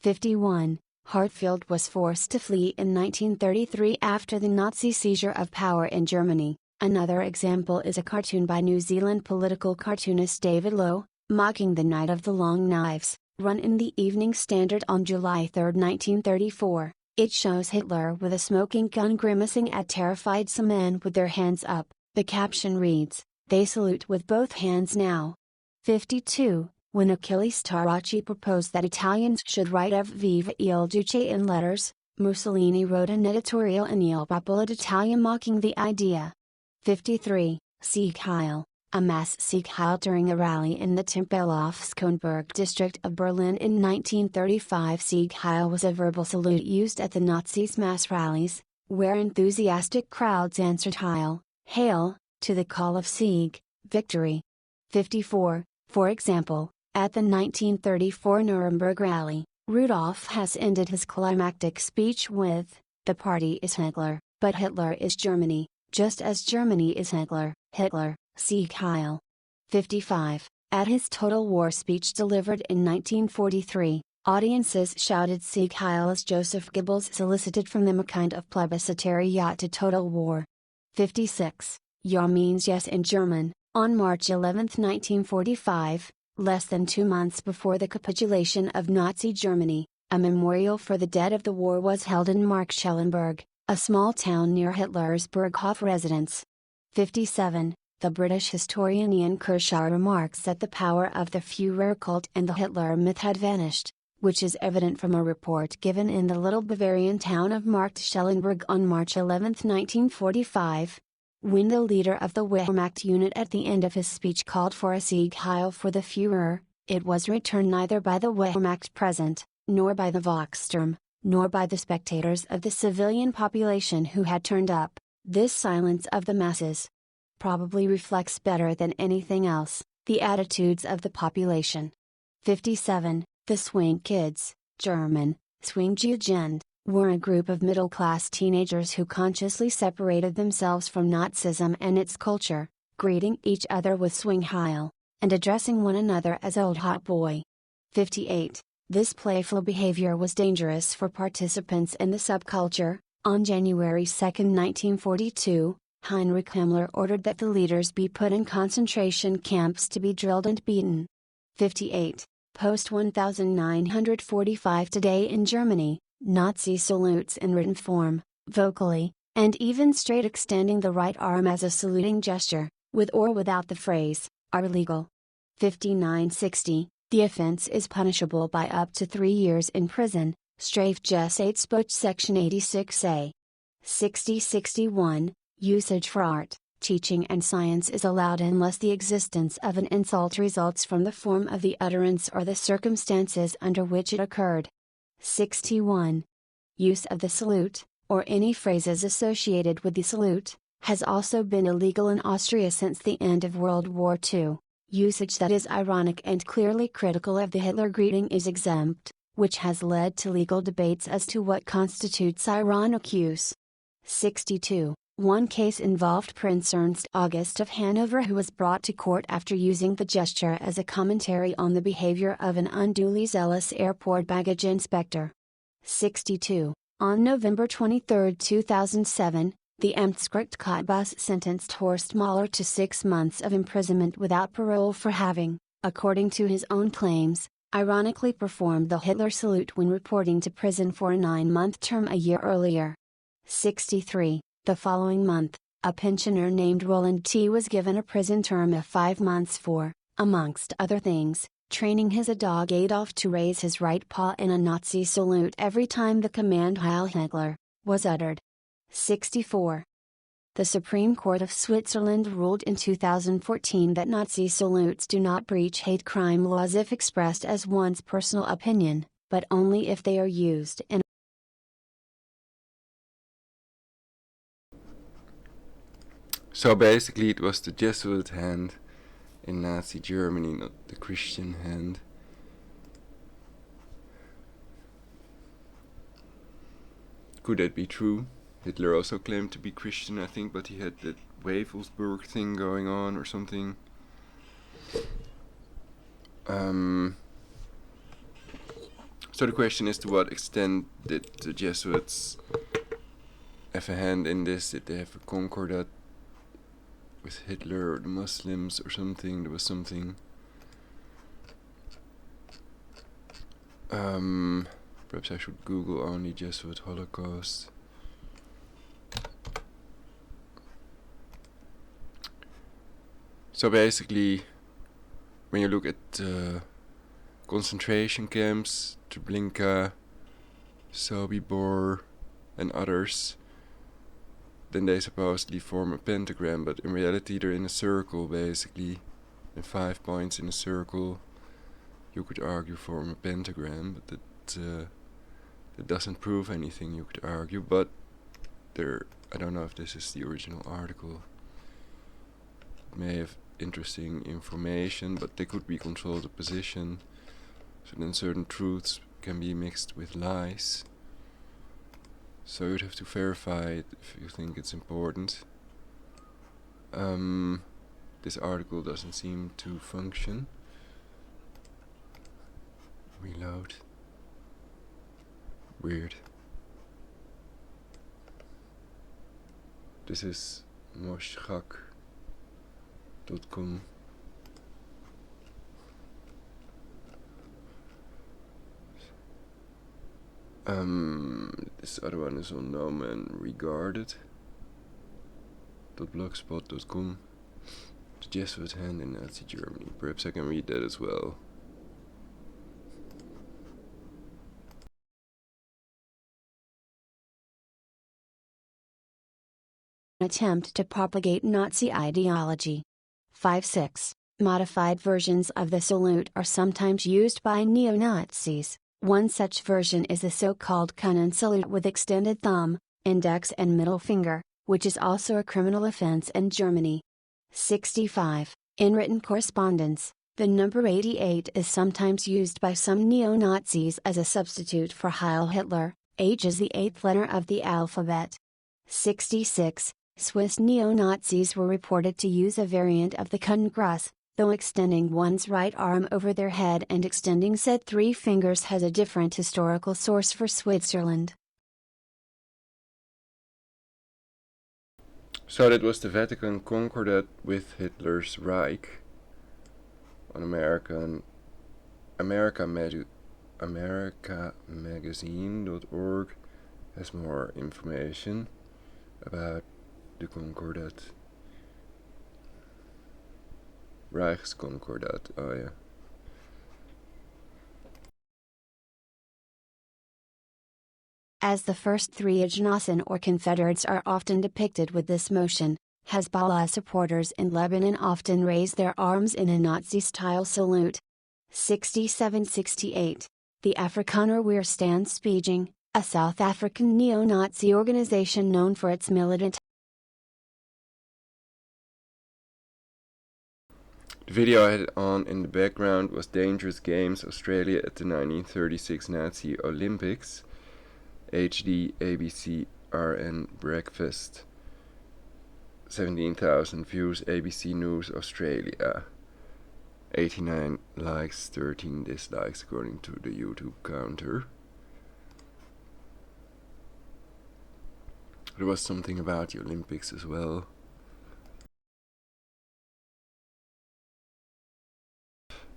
51. Hartfield was forced to flee in 1933 after the Nazi seizure of power in Germany. Another example is a cartoon by New Zealand political cartoonist David Lowe, mocking the Night of the Long Knives, run in the Evening Standard on July 3, 1934. It shows Hitler with a smoking gun grimacing at terrified some men with their hands up. The caption reads, "They salute with both hands now." 52. When Achilles Tarocci proposed that Italians should write Viva il Duce in letters, Mussolini wrote an editorial in Il Popolo d'Italia mocking the idea. 53. Sieg Heil. A mass Sieg Heil during a rally in the Tempelhof-Schönberg district of Berlin in 1935. Sieg Heil was a verbal salute used at the Nazis' mass rallies, where enthusiastic crowds answered Heil, hail, to the call of Sieg, victory. 54. For example, at the 1934 Nuremberg rally, Rudolf Hess ended his climactic speech with, "The party is Hitler, but Hitler is Germany, just as Germany is Hitler, Hitler, Sieg Heil." 55. At his Total War speech delivered in 1943, audiences shouted Sieg Heil as Joseph Goebbels solicited from them a kind of plebiscitary yacht to total war. 56. Ja means yes in German. On March 11, 1945, less than 2 months before the capitulation of Nazi Germany, a memorial for the dead of the war was held in Markschellenberg, a small town near Hitler's Berghof residence. 57. The British historian Ian Kershaw remarks that the power of the Führer cult and the Hitler myth had vanished, which is evident from a report given in the little Bavarian town of Marktschellenberg on March 11, 1945. When the leader of the Wehrmacht unit at the end of his speech called for a Sieg Heil for the Führer, it was returned neither by the Wehrmacht present, nor by the Volkssturm, nor by the spectators of the civilian population who had turned up. This silence of the masses probably reflects better than anything else, the attitudes of the population. 57. The Swing Kids, German, Swingjugend, were a group of middle-class teenagers who consciously separated themselves from Nazism and its culture, greeting each other with Swing Heil, and addressing one another as Old Hot Boy. 58. This playful behavior was dangerous for participants in the subculture. On January 2, 1942, Heinrich Himmler ordered that the leaders be put in concentration camps to be drilled and beaten. 58. Post 1945. Today in Germany, Nazi salutes in written form, vocally, and even straight extending the right arm as a saluting gesture, with or without the phrase, are illegal. 5960. The offense is punishable by up to 3 years in prison, Strafgesetzbuch Section 86A. 6061. Usage for art, teaching and science is allowed unless the existence of an insult results from the form of the utterance or the circumstances under which it occurred. 61. Use of the salute, or any phrases associated with the salute, has also been illegal in Austria since the end of World War II. Usage that is ironic and clearly critical of the Hitler greeting is exempt, which has led to legal debates as to what constitutes ironic use. 62. One case involved Prince Ernst August of Hanover, who was brought to court after using the gesture as a commentary on the behavior of an unduly zealous airport baggage inspector. 62. On November 23, 2007, the Amtsgericht sentenced Horst Mahler to 6 months of imprisonment without parole for having, according to his own claims, ironically performed the Hitler salute when reporting to prison for a 9-month term a year earlier. 63. The following month, a pensioner named Roland T. was given a prison term of 5 months for, amongst other things, training his dog Adolf to raise his right paw in a Nazi salute every time the command Heil Hitler was uttered. 64. The Supreme Court of Switzerland ruled in 2014 that Nazi salutes do not breach hate crime laws if expressed as one's personal opinion, but only if they are used in. So basically it was the Jesuit hand in Nazi Germany, not the Christian hand. Could that be true? Hitler also claimed to be Christian, I think, but he had that Wavelsburg thing going on or something. So the question is, to what extent did the Jesuits have a hand in this? Did they have a concordat with Hitler or the Muslims or something? There was something. Perhaps I should Google only Jesuit Holocaust. So basically, when you look at concentration camps, Treblinka, Sobibor, and others, then they supposedly form a pentagram, but in reality they're in a circle basically, and 5 points in a circle. You could argue form a pentagram, but that doesn't prove anything, you could argue, but I don't know if this is the original article. It may have interesting information, but they could be controlled opposition, so then certain truths can be mixed with lies. So you'd have to verify it if you think it's important. This article doesn't seem to function. Reload. Weird. This is 𝙵𝙸𝚁𝚃𝚃. This other one is unknown and regarded. .blogspot.com. The Jesuit hand in Nazi Germany. Perhaps I can read that as well. Attempt to propagate Nazi ideology. 5-6. Modified versions of the salute are sometimes used by neo-Nazis. One such version is the so-called Können salute with extended thumb, index and middle finger, which is also a criminal offense in Germany. 65. In written correspondence, the number 88 is sometimes used by some neo-Nazis as a substitute for Heil Hitler. H is the 8th letter of the alphabet. 66. Swiss neo-Nazis were reported to use a variant of the Kundengruß, though extending one's right arm over their head and extending said 3 fingers has a different historical source for Switzerland. So that was the Vatican Concordat with Hitler's Reich. On AmericaMagazine.org has more information about the Concordat. Reichskonkordat, oh yeah. As the first 3 Genossen or Confederates are often depicted with this motion, Hezbollah supporters in Lebanon often raise their arms in a Nazi-style salute. 67-68. The Afrikaner Weerstandsbeweging, a South African neo-Nazi organization known for its militant. The video I had on in the background was Dangerous Games Australia at the 1936 Nazi Olympics, HD ABC RN Breakfast. 17,000 views, ABC News Australia. 89 likes, 13 dislikes according to the YouTube counter. There was something about the Olympics as well.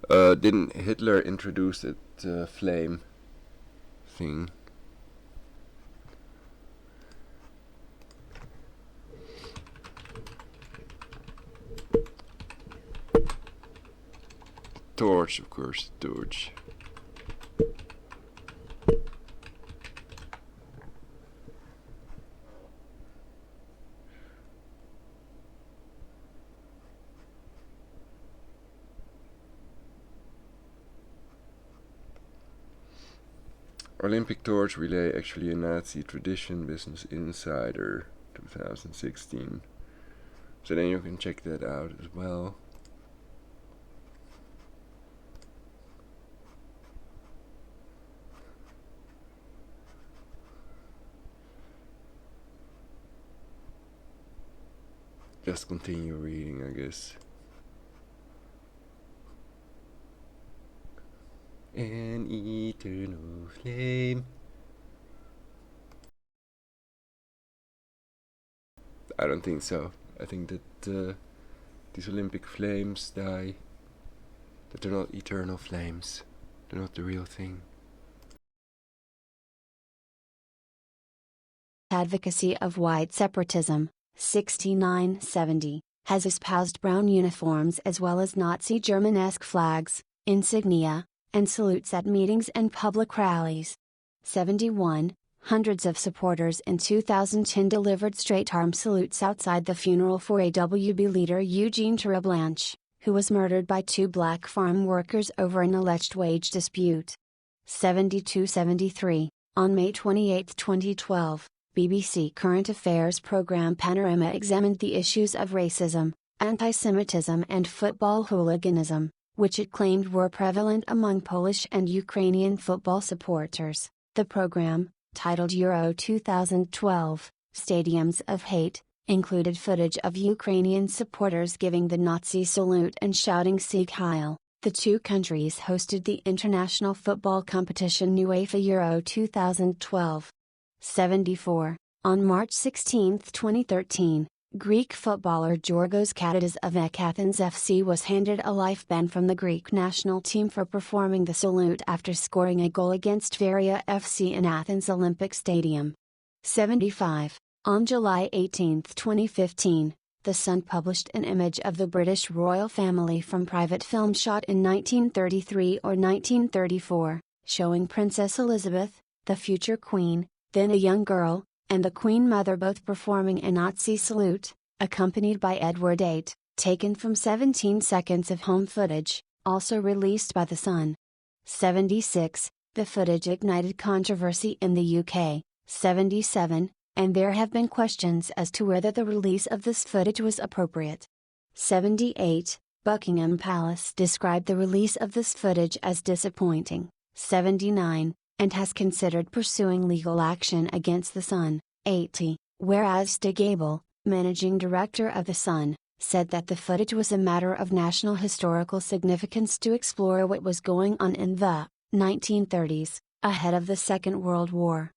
Didn't Hitler introduce that flame thing? Torch, of course, torch. Olympic torch relay, actually a Nazi tradition, Business Insider 2016. So then you can check that out as well. Just continue reading, I guess. An eternal flame. I don't think so. I think that these Olympic flames die. That they're not eternal flames. They're not the real thing. Advocacy of White Separatism, 6970, has espoused brown uniforms as well as Nazi Germanesque flags, insignia, and salutes at meetings and public rallies. 71. Hundreds of supporters in 2010 delivered straight-arm salutes outside the funeral for AWB leader Eugene Roublance, who was murdered by two black farm workers over an alleged wage dispute. 72-73. On May 28, 2012, BBC Current Affairs program Panorama examined the issues of racism, anti-Semitism and football hooliganism, which it claimed were prevalent among Polish and Ukrainian football supporters. The program, titled Euro 2012, Stadiums of Hate, included footage of Ukrainian supporters giving the Nazi salute and shouting Sieg Heil. The two countries hosted the international football competition UEFA Euro 2012. 74. On March 16, 2013, Greek footballer Giorgos Katidis of EK Athens FC was handed a life ban from the Greek national team for performing the salute after scoring a goal against Varia FC in Athens Olympic Stadium. 75. On July 18, 2015, The Sun published an image of the British royal family from private film shot in 1933 or 1934, showing Princess Elizabeth, the future Queen, then a young girl, and the Queen Mother both performing a Nazi salute, accompanied by Edward VIII, taken from 17 seconds of home footage, also released by The Sun. 76. The footage ignited controversy in the UK. 77. And there have been questions as to whether the release of this footage was appropriate. 78. Buckingham Palace described the release of this footage as disappointing. 79. And has considered pursuing legal action against The Sun. 80. Whereas 𝙵𝙾𝙲𝚁𝚃, managing director of The Sun, said that the footage was a matter of national historical significance to explore what was going on in the 1930s, ahead of the Second World War.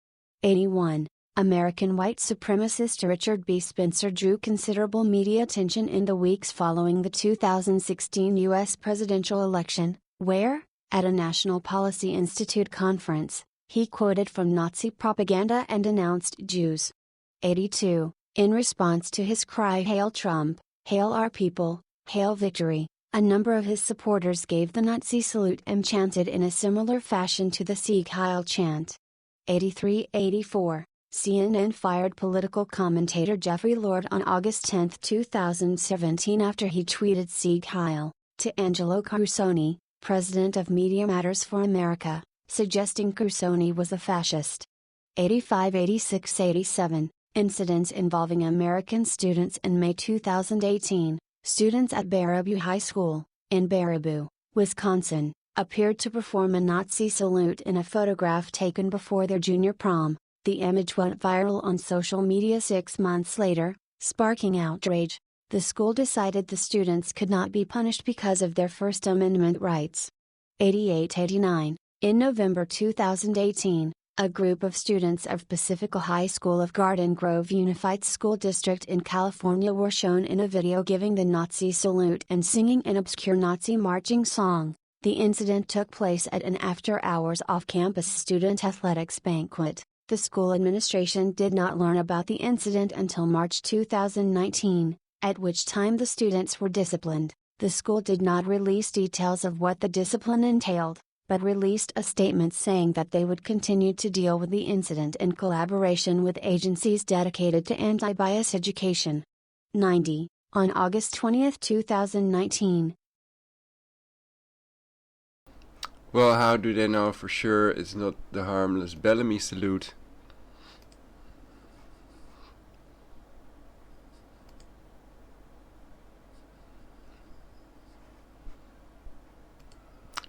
81. American white supremacist Richard B. Spencer drew considerable media attention in the weeks following the 2016 U.S. presidential election, where, at a National Policy Institute conference, he quoted from Nazi propaganda and denounced Jews. 82. In response to his cry "Hail Trump, Hail our people, Hail Victory," a number of his supporters gave the Nazi salute and chanted in a similar fashion to the Sieg Heil chant. 83-84. CNN fired political commentator Jeffrey Lord on August 10, 2017 after he tweeted Sieg Heil to Angelo Carusone, president of Media Matters for America, suggesting Carusone was a fascist. 85-86-87. Incidents involving American students in May 2018, students at Baraboo High School, in Baraboo, Wisconsin, appeared to perform a Nazi salute in a photograph taken before their junior prom. The image went viral on social media 6 months later, Sparking outrage, the school decided the students could not be punished because of their First Amendment rights. 88-89. In November 2018, a group of students of Pacifica High School of Garden Grove Unified School District in California were shown in a video giving the Nazi salute and singing an obscure Nazi marching song. The incident took place at an after-hours off-campus student athletics banquet. The school administration did not learn about the incident until March 2019, at which time the students were disciplined. The school did not release details of what the discipline entailed, but released a statement saying that they would continue to deal with the incident in collaboration with agencies dedicated to anti-bias education. 90. On August 20, 2019. Well, how do they know for sure it's not the harmless Bellamy salute?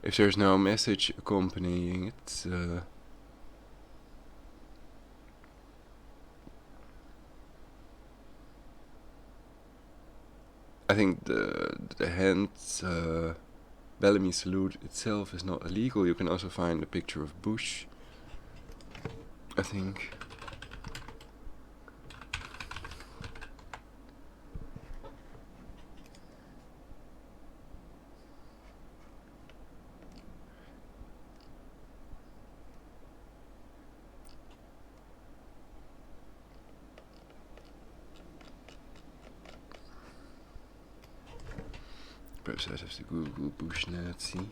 If there's no message accompanying it, I think the hand Bellamy salute itself is not illegal. You can also find a picture of Bush, I think. Perhaps I'd have to Google Bush Nazi.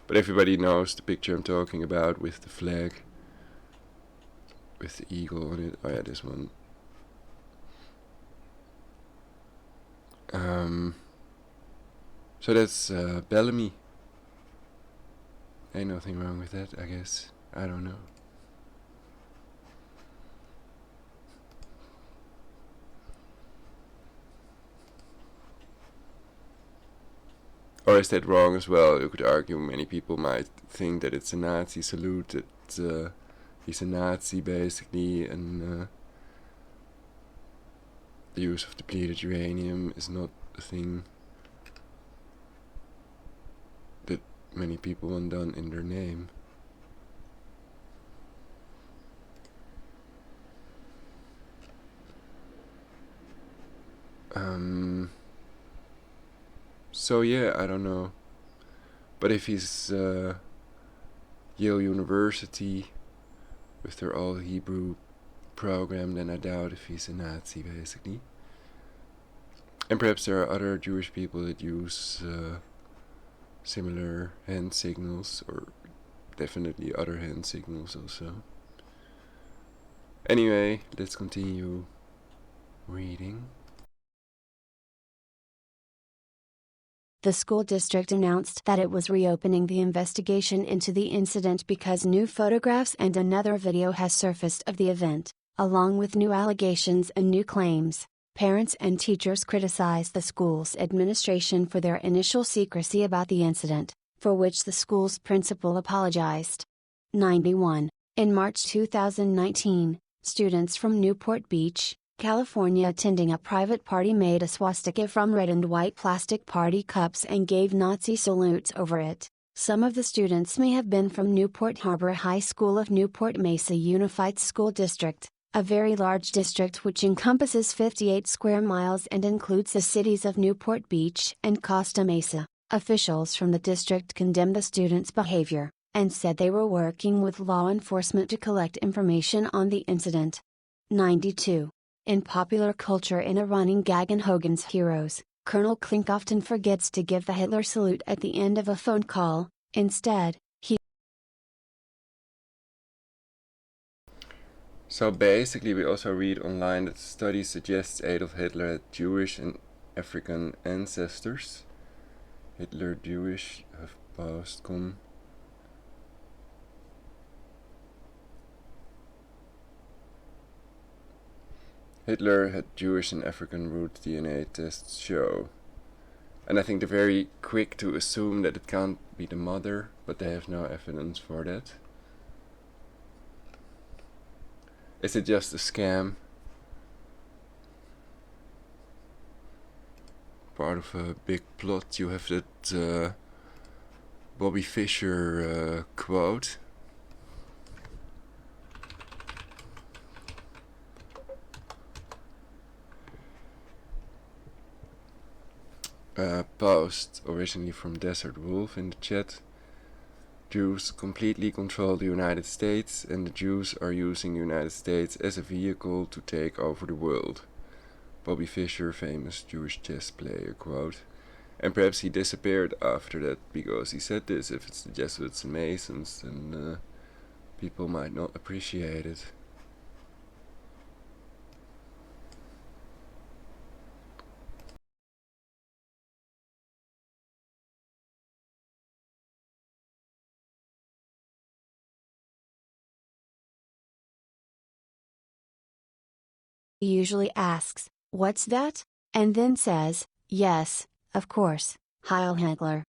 But everybody knows the picture I'm talking about with the flag, with the eagle on it. Oh yeah, this one. So that's Bellamy. Ain't nothing wrong with that, I guess. I don't know. Or is that wrong as well? You could argue many people might think that it's a Nazi salute, that he's a Nazi basically, and the use of depleted uranium is not a thing that many people want done in their name. So yeah, I don't know. But if he's Yale University with their all Hebrew program, then I doubt if he's a Nazi basically. And perhaps there are other Jewish people that use similar hand signals, or definitely other hand signals also. Anyway, let's continue reading. The school district announced that it was reopening the investigation into the incident because new photographs and another video has surfaced of the event, along with new allegations and new claims. Parents and teachers criticized the school's administration for their initial secrecy about the incident, for which the school's principal apologized. 91. In March 2019, students from Newport Beach, California attending a private party made a swastika from red and white plastic party cups and gave Nazi salutes over it. Some of the students may have been from Newport Harbor High School of Newport Mesa Unified School District, a very large district which encompasses 58 square miles and includes the cities of Newport Beach and Costa Mesa. Officials from the district condemned the students' behavior, and said they were working with law enforcement to collect information on the incident. 92. In popular culture in a running gag in Hogan's Heroes, Colonel Klink often forgets to give the Hitler salute at the end of a phone call. Instead, he... So basically we also read online that the study suggests Adolf Hitler had Jewish and African ancestors. Hitler Jewish, HEALTHIEST. Hitler had Jewish and African root DNA tests show. And I think they're very quick to assume that it can't be the mother, but they have no evidence for that. Is it just a scam? part of a big plot. You have that Bobby Fischer quote. Post originally from Desert Wolf in the chat. Jews completely control the United States, and the Jews are using the United States as a vehicle to take over the world. Bobby Fischer, famous Jewish chess player, quote. And perhaps he disappeared after that because he said this. If it's the Jesuits and Masons, then people might not appreciate it. He usually asks, "What's that?" and then says, "Yes, of course, Heil Hitler."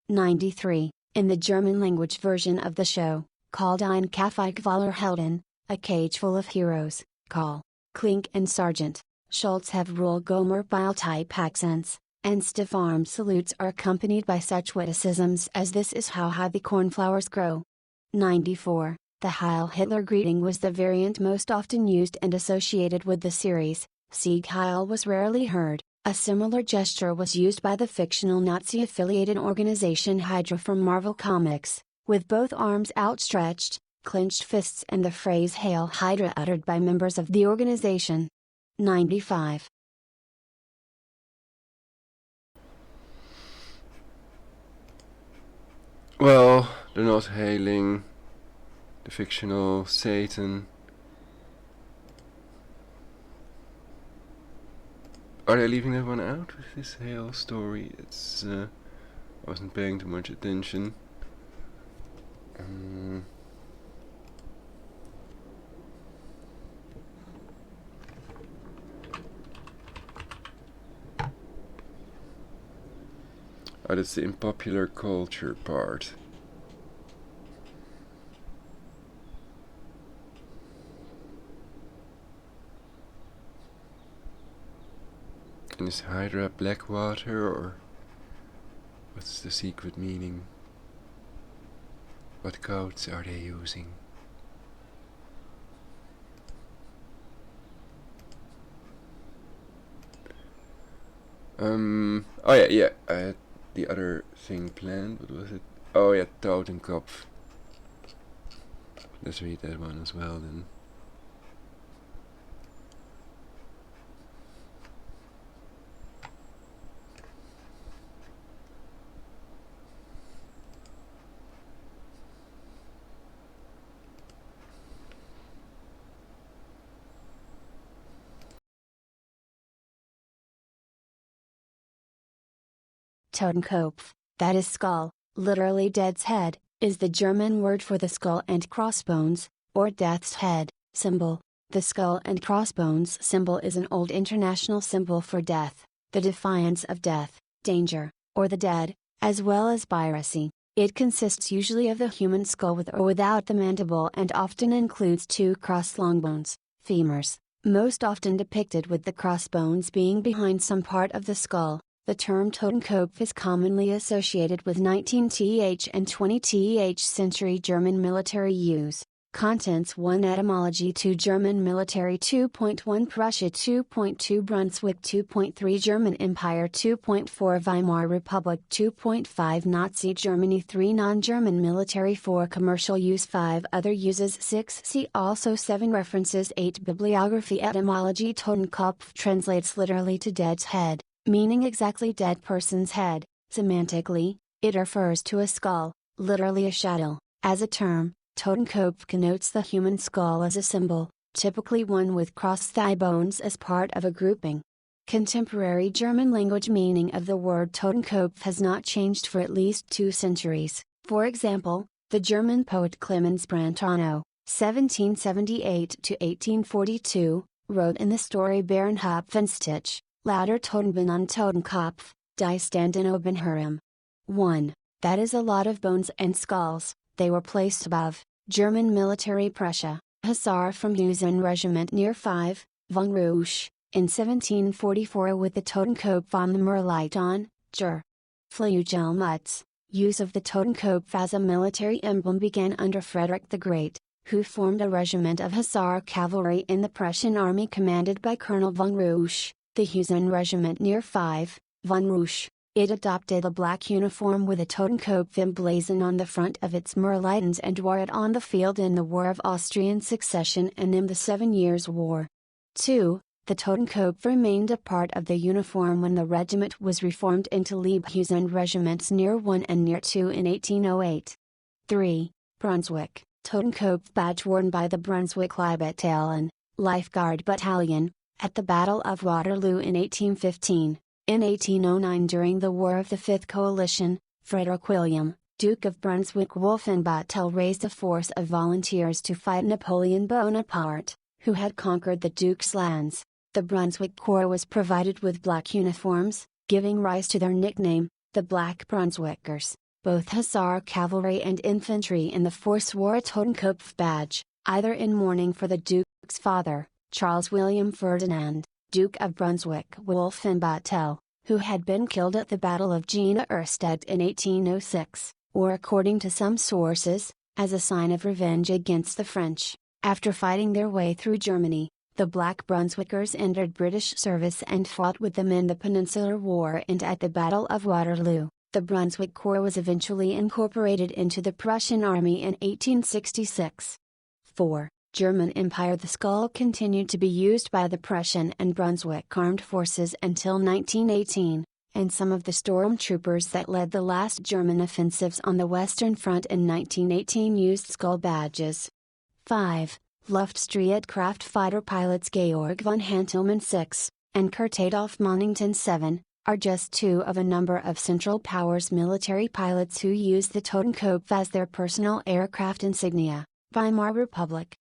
93. In the German language version of the show, called Ein Kaffee voller Helden, a cage full of heroes, Call, Klink and Sergeant, Schultz have Rule Gomer Bile type accents, and stiff arm salutes are accompanied by such witticisms as "This is how high the cornflowers grow." 94. The Heil Hitler greeting was the variant most often used and associated with the series. Sieg Heil was rarely heard. A similar gesture was used by the fictional Nazi-affiliated organization Hydra from Marvel Comics, with both arms outstretched, clenched fists, and the phrase Hail Hydra uttered by members of the organization. 95. Well, they're not hailing the fictional Satan. Are they leaving that one out with this Hail story? It's I wasn't paying too much attention. Oh, that's the unpopular culture part. And is Hydra black water, or what's the secret meaning? What codes are they using? Oh yeah, I had the other thing planned. What was it? Oh yeah, 𝚃𝚃𝚃𝚃. Let's read that one as well then. Totenkopf, that is skull, literally dead's head, is the German word for the skull and crossbones, or death's head, symbol. The skull and crossbones symbol is an old international symbol for death, the defiance of death, danger, or the dead, as well as piracy. It consists usually of the human skull with or without the mandible and often includes two crossed longbones, femurs, most often depicted with the crossbones being behind some part of the skull. The term Totenkopf is commonly associated with 19th and 20th century German military use. Contents 1 Etymology 2 German military 2.1 Prussia 2.2 Brunswick 2.3 German Empire 2.4 Weimar Republic 2.5 Nazi Germany 3 Non-German military 4 Commercial use 5 Other uses 6 See also 7 References 8 Bibliography Etymology Totenkopf translates literally to dead's head, meaning exactly dead person's head. Semantically, it refers to a skull, literally a shadow. As a term, Totenkopf connotes the human skull as a symbol, typically one with crossed thigh bones as part of a grouping. Contemporary German language meaning of the word Totenkopf has not changed for at least 2 centuries. For example, the German poet Clemens Brentano, 1778–1842, wrote in the story Bärenhöpfenstich, Lauter Totenben an Totenkopf, die standen oben herum. 1. That is a lot of bones and skulls, they were placed above. German military Prussia, Hussar from Husen Regiment near 5, Von Rouge, In 1744 with the Totenkopf on the Merlighton, 𝙵𝙰𝙲𝚃𝚃, use of the Totenkopf as a military emblem began under Frederick the Great, who formed a regiment of Hussar cavalry in the Prussian army commanded by Colonel von Rausch, the Heusen Regiment near 5, von Rausch. It adopted a black uniform with a Totenkopf emblazoned on the front of its Merlighons and wore it on the field in the War of Austrian Succession and in the 7 Years' War. 2. The Totenkopf remained a part of the uniform when the regiment was reformed into Leibhusen regiments near 1 and near 2 in 1808. 3. Brunswick, Totenkopf badge worn by the Brunswick Liebetaillon, Life Guard Battalion, at the Battle of Waterloo in 1815. In 1809 during the War of the Fifth Coalition, Frederick William, Duke of Brunswick-Wolfenbüttel raised a force of volunteers to fight Napoleon Bonaparte, who had conquered the Duke's lands. The Brunswick Corps was provided with black uniforms, giving rise to their nickname, the Black Brunswickers. Both Hussar cavalry and infantry in the force wore a Totenkopf badge, either in mourning for the Duke's father, Charles William Ferdinand, Duke of Brunswick-Wolfenbüttel, who had been killed at the Battle of Jena Erstedt in 1806, or according to some sources, as a sign of revenge against the French. After fighting their way through Germany, the Black Brunswickers entered British service and fought with them in the Peninsular War and at the Battle of Waterloo. The Brunswick Corps was eventually incorporated into the Prussian army in 1866. 4. German Empire. The skull continued to be used by the Prussian and Brunswick armed forces until 1918, and some of the stormtroopers that led the last German offensives on the Western Front in 1918 used skull badges. 5. Luftstreitkräfte fighter pilots Georg von Hantelmann 6, and Kurt Adolf Monnington 7, are just two of a number of Central Powers military pilots who used the Totenkopf as their personal aircraft insignia. Weimar Republic.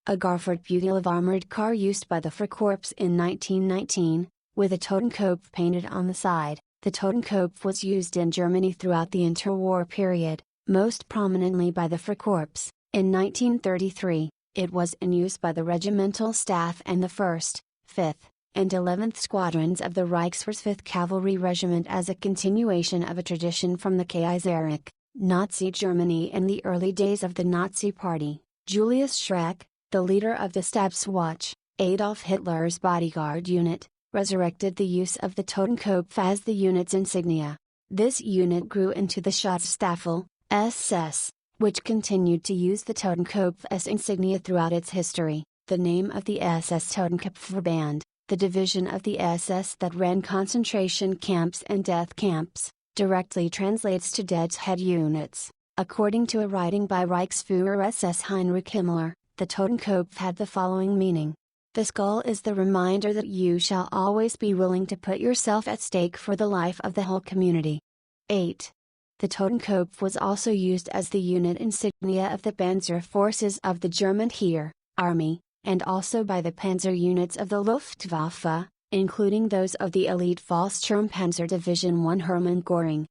A Garford Butyl armored car used by the Freikorps in 1919, with a Totenkopf painted on the side. The Totenkopf was used in Germany throughout the interwar period, most prominently by the Freikorps. In 1933, it was in use by the regimental staff and the 1st, 5th, and 11th Squadrons of the Reichswehr's 5th Cavalry Regiment as a continuation of a tradition from the Kaiserreich, Nazi Germany in the early days of the Nazi Party. Julius Schreck, the leader of the Stabswache, Adolf Hitler's bodyguard unit, resurrected the use of the Totenkopf as the unit's insignia. This unit grew into the Schutzstaffel, SS, which continued to use the Totenkopf as insignia throughout its history. The name of the SS Totenkopfverband, the division of the SS that ran concentration camps and death camps, directly translates to Dead's Head Units. According to a writing by Reichsführer SS Heinrich Himmler, the Totenkopf had the following meaning. The skull is the reminder that you shall always be willing to put yourself at stake for the life of the whole community. 8. The Totenkopf was also used as the unit insignia of the Panzer forces of the German Heer, Army, and also by the panzer units of the Luftwaffe, including those of the elite Volkssturmpanzer Division 1 Hermann Göring.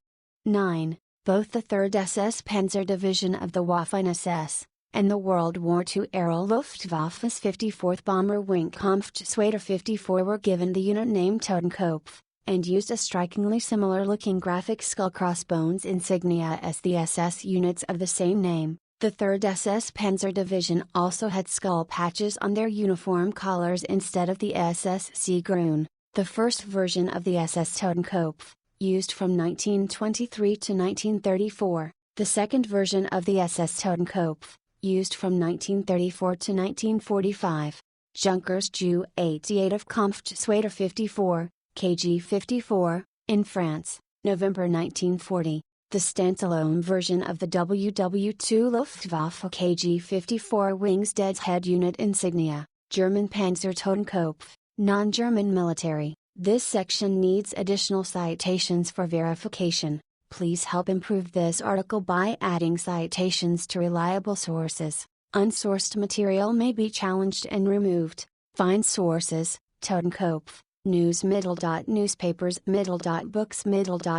9. Both the 3rd SS Panzer Division of the Waffen-SS, and the World War II era Luftwaffe's 54th Bomber Wing Kampfgeschwader 54 were given the unit name Totenkopf, and used a strikingly similar-looking graphic skull crossbones insignia as the SS units of the same name. The 3rd SS Panzer Division also had skull patches on their uniform collars instead of the SS Seegrün. The first version of the SS Totenkopf, used from 1923 to 1934, the second version of the SS Totenkopf, used from 1934 to 1945. Junkers Ju 88 of Kampfgeschwader 54, KG 54, in France, November 1940. The standalone version of the WW2 Luftwaffe KG 54 Wings Dead's Head Unit insignia, German Panzer Totenkopf, non-German military. This section needs additional citations for verification. Please help improve this article by adding citations to reliable sources. Unsourced material may be challenged and removed. Find sources: Totenkopf, News Newspapers Books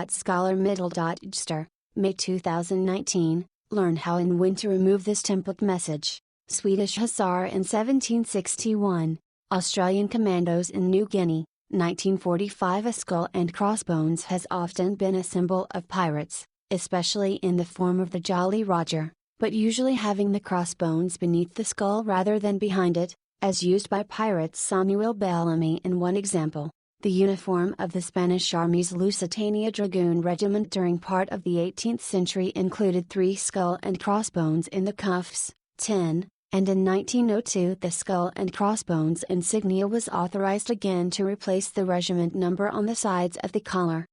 Scholar Ster, May 2019. Learn how and when to remove this template message. Swedish Hussar in 1761. Australian Commandos in New Guinea, 1945. A skull and crossbones has often been a symbol of pirates, especially in the form of the Jolly Roger, but usually having the crossbones beneath the skull rather than behind it, as used by pirate Samuel Bellamy in one example. The uniform of the Spanish Army's Lusitania Dragoon Regiment during part of the 18th century included 3 skull and crossbones in the cuffs, 10, and in 1902 the skull and crossbones insignia was authorized again to replace the regiment number on the sides of the collar.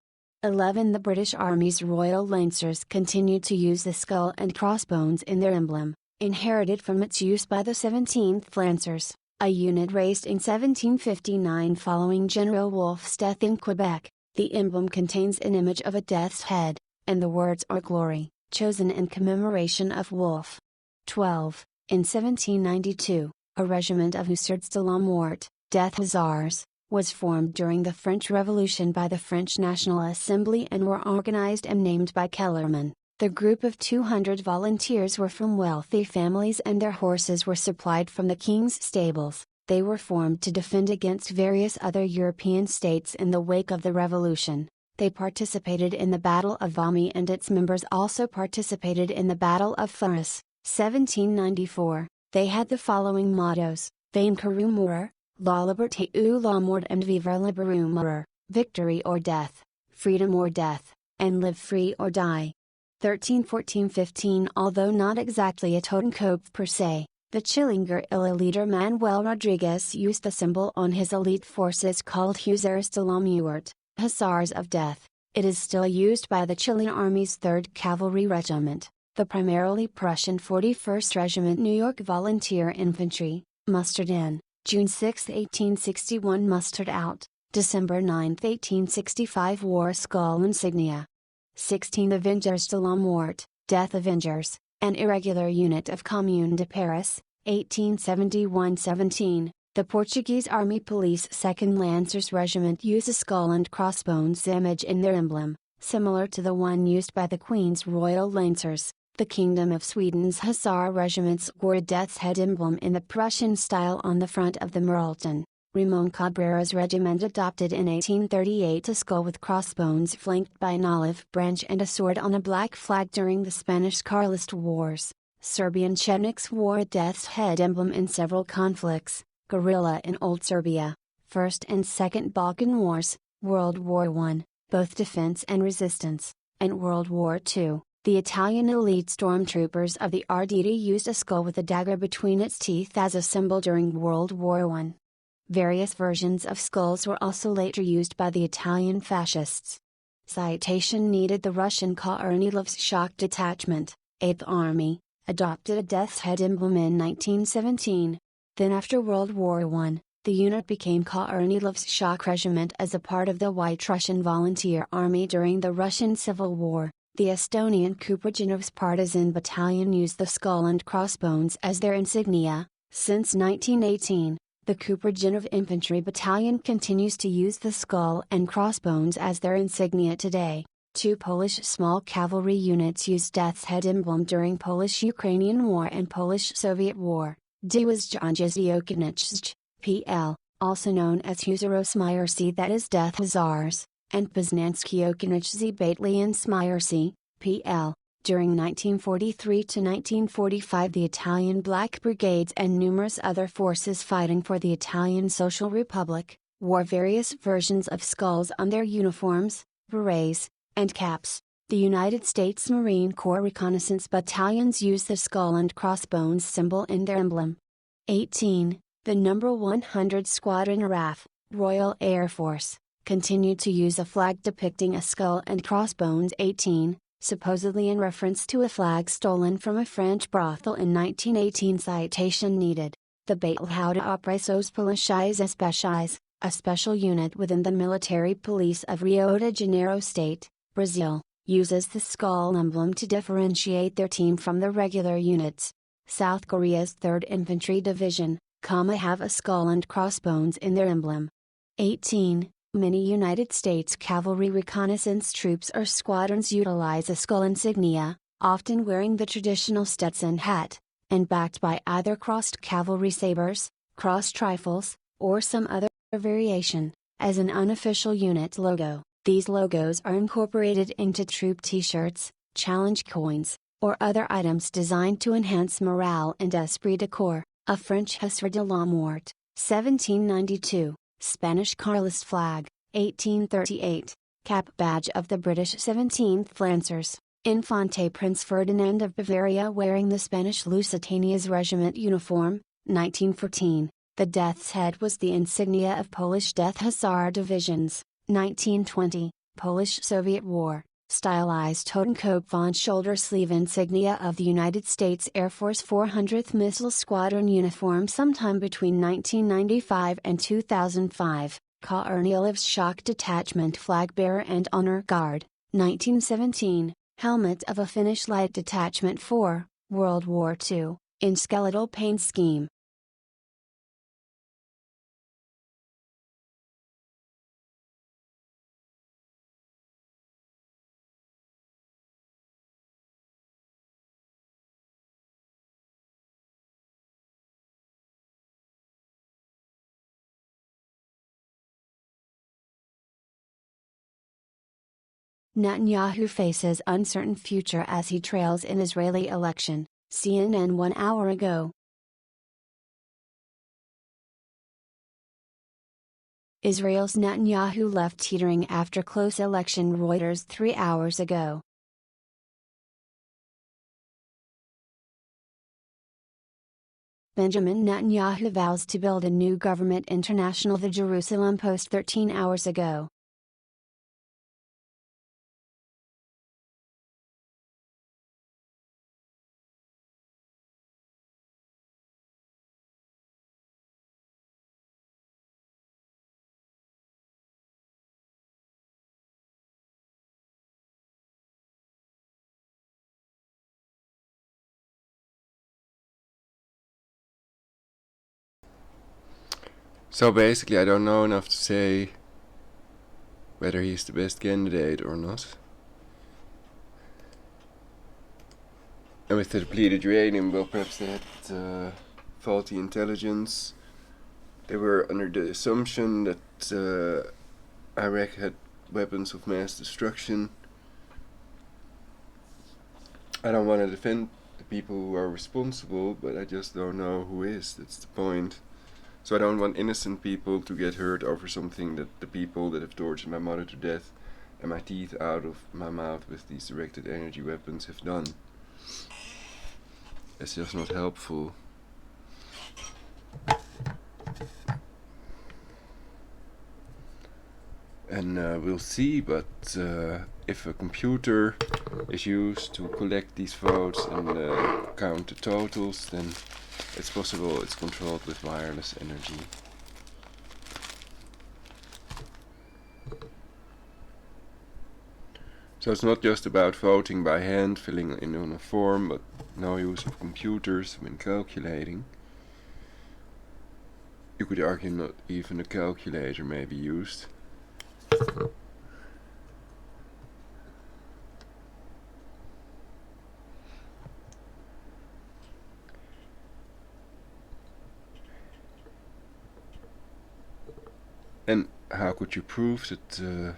11. The British Army's Royal Lancers continued to use the skull and crossbones in their emblem, inherited from its use by the 17th Lancers, a unit raised in 1759 following General Wolfe's death in Quebec. The emblem contains an image of a death's head, and the words "or glory," chosen in commemoration of Wolfe. 12. In 1792, a regiment of Hussards de la Mort, Death Hussars, was formed during the French Revolution by the French National Assembly and were organized and named by Kellerman. The group of 200 volunteers were from wealthy families and their horses were supplied from the king's stables. They were formed to defend against various other European states in the wake of the revolution. They participated in the Battle of Valmy and its members also participated in the Battle of Fleurus, 1794. They had the following mottos: Vaincre ou mourir, La liberté ou la mort, and Vivre libre ou mourir, Victory or death, Freedom or death, and Live free or die. 13, 14, 15. Although not exactly a totenkopf per se, the Chilean guerrilla leader Manuel Rodriguez used a symbol on his elite forces called Hussars de la Mort, Hussars of Death. It is still used by the Chilean Army's 3rd Cavalry Regiment, the primarily Prussian 41st Regiment New York Volunteer Infantry, mustered in, June 6, 1861, mustered out, December 9, 1865, wore skull insignia. 16. Avengers de la Mort, Death Avengers, an irregular unit of Commune de Paris, 1871-17. The Portuguese Army Police 2nd Lancers Regiment use a skull and crossbones image in their emblem, similar to the one used by the Queen's Royal Lancers. The Kingdom of Sweden's Hussar regiments wore a death's head emblem in the Prussian style on the front of the Marlton. Ramon Cabrera's regiment adopted in 1838 a skull with crossbones flanked by an olive branch and a sword on a black flag during the Spanish Carlist Wars. Serbian Chetniks wore a death's head emblem in several conflicts: guerrilla in Old Serbia, First and Second Balkan Wars, World War I, both defense and resistance, and World War II. The Italian elite stormtroopers of the Arditi used a skull with a dagger between its teeth as a symbol during World War I. Various versions of skulls were also later used by the Italian fascists. Citation needed: the Russian Kornilov's shock detachment, 8th Army, adopted a death's head emblem in 1917. Then after World War I, the unit became Kornilov's shock regiment as a part of the White Russian Volunteer Army during the Russian Civil War. The Estonian Kuprajanov's partisan battalion used the skull and crossbones as their insignia. Since 1918, the Kuprajanov Infantry Battalion continues to use the skull and crossbones as their insignia today. 2 Polish small cavalry units used death's head emblem during Polish-Ukrainian War and Polish-Soviet War. 𝙵𝙰𝙲𝚃𝚃, PL, also known as Hussarosmiercy, that is Death Hussars, and 𝙵𝙰𝚃𝚃, PL. During 1943 to 1945, the Italian Black Brigades and numerous other forces fighting for the Italian Social Republic wore various versions of skulls on their uniforms, berets, and caps. The United States Marine Corps reconnaissance battalions use the skull and crossbones symbol in their emblem. 18. The No. 100 Squadron RAF, Royal Air Force, continued to use a flag depicting a skull and crossbones. 18. Supposedly in reference to a flag stolen from a French brothel in 1918. Citation needed: the 𝙵𝙰𝙲𝚃𝚃 Especiais, a special unit within the military police of Rio de Janeiro State, Brazil, uses the skull emblem to differentiate their team from the regular units. South Korea's 3rd Infantry Division, have a skull and crossbones in their emblem. 18. Many United States cavalry reconnaissance troops or squadrons utilize a skull insignia, often wearing the traditional Stetson hat, and backed by either crossed cavalry sabers, crossed rifles, or some other variation, as an unofficial unit logo. These logos are incorporated into troop t-shirts, challenge coins, or other items designed to enhance morale and esprit de corps. A French Hussard de la Mort, 1792, Spanish Carlist flag, 1838, cap badge of the British 17th Lancers, Infante Prince Ferdinand of Bavaria wearing the Spanish Lusitania's regiment uniform, 1914. The death's head was the insignia of Polish Death Hussar divisions, 1920, Polish-Soviet War, stylized Totenkopf on shoulder sleeve insignia of the United States Air Force 400th Missile Squadron uniform sometime between 1995 and 2005, Kornilow's Shock Detachment flag bearer and honor guard, 1917, helmet of a Finnish Light Detachment 4, World War II, in skeletal paint scheme. Netanyahu faces uncertain future as he trails in Israeli election, CNN 1 hour ago. Israel's Netanyahu left teetering after close election, Reuters 3 hours ago. Benjamin Netanyahu vows to build a new government, International. The Jerusalem Post 13 hours ago. So basically, I don't know enough to say whether he's the best candidate or not. And with the depleted uranium, well, perhaps they had faulty intelligence. They were under the assumption that Iraq had weapons of mass destruction. I don't want to defend the people who are responsible, but I just don't know who is. That's the point. So I don't want innocent people to get hurt over something that the people that have tortured my mother to death and my teeth out of my mouth with these directed energy weapons have done. It's just not helpful. And we'll see, but if a computer is used to collect these votes and count the totals, then it's possible it's controlled with wireless energy. So it's not just about voting by hand, filling in on a form, but no use of computers when calculating. You could argue not even a calculator may be used. And how could you prove that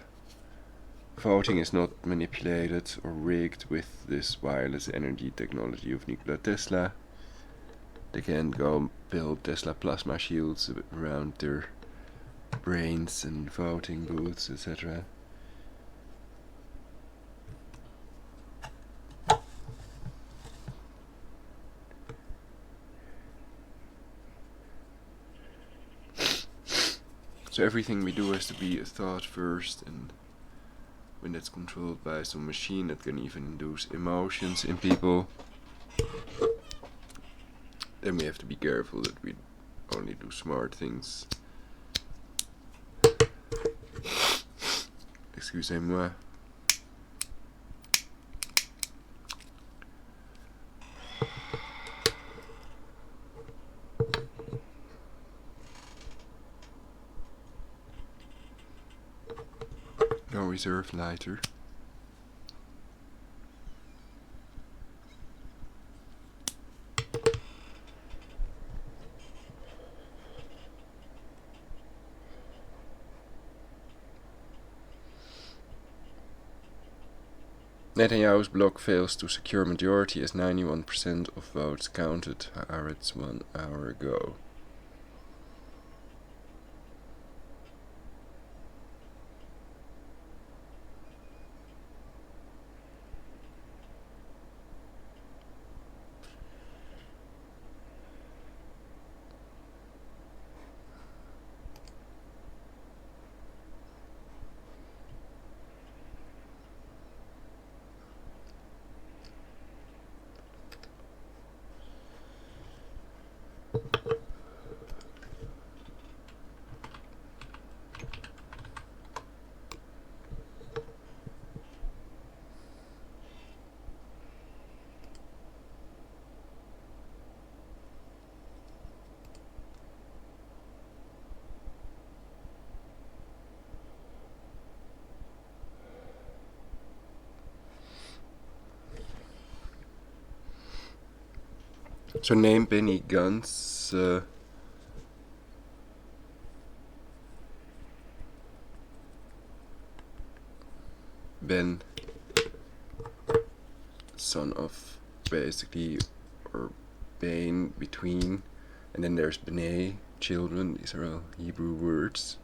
voting is not manipulated or rigged with this wireless energy technology of Nikola Tesla? They can go build Tesla plasma shields around their brains and voting booths, etc. So everything we do has to be a thought first, and when that's controlled by some machine that can even induce emotions in people, then we have to be careful that we only do smart things. Excusez-moi. No reserve lighter. Netanyahu's bloc fails to secure majority as 91% of votes counted, Haaretz 1 hour ago. So name Benny Gantz, Ben, son of, basically, or Bain, between, and then there's B'nai, children. These are all Hebrew words.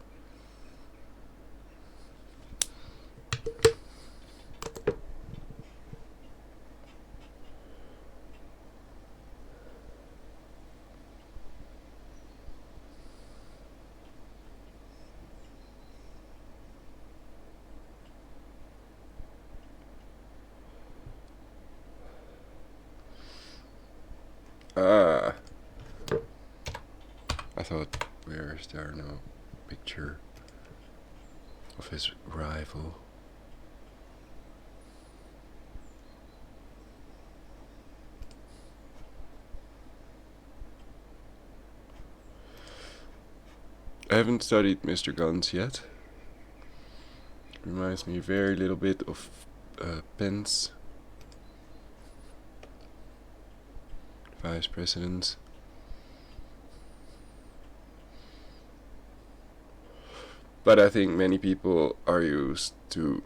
Ah, I thought, where is there no picture of his rival? I haven't studied Mr. Gantz yet. Reminds me very little bit of Pence, vice president. But I think many people are used to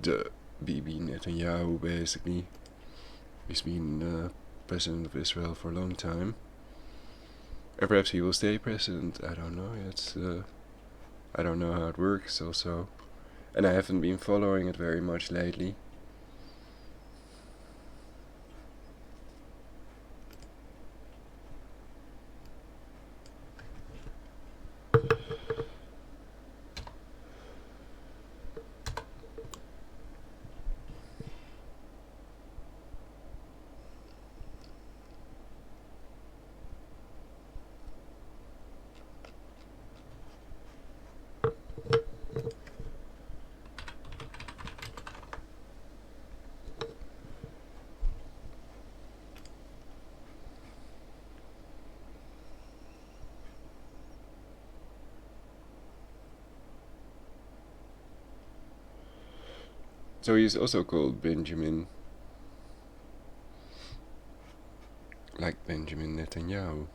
the Bibi Netanyahu, basically. He's been president of Israel for a long time. And perhaps he will stay president, I don't know. I don't know how it works also. And I haven't been following it very much lately. So he's also called Benjamin, like Benjamin Netanyahu.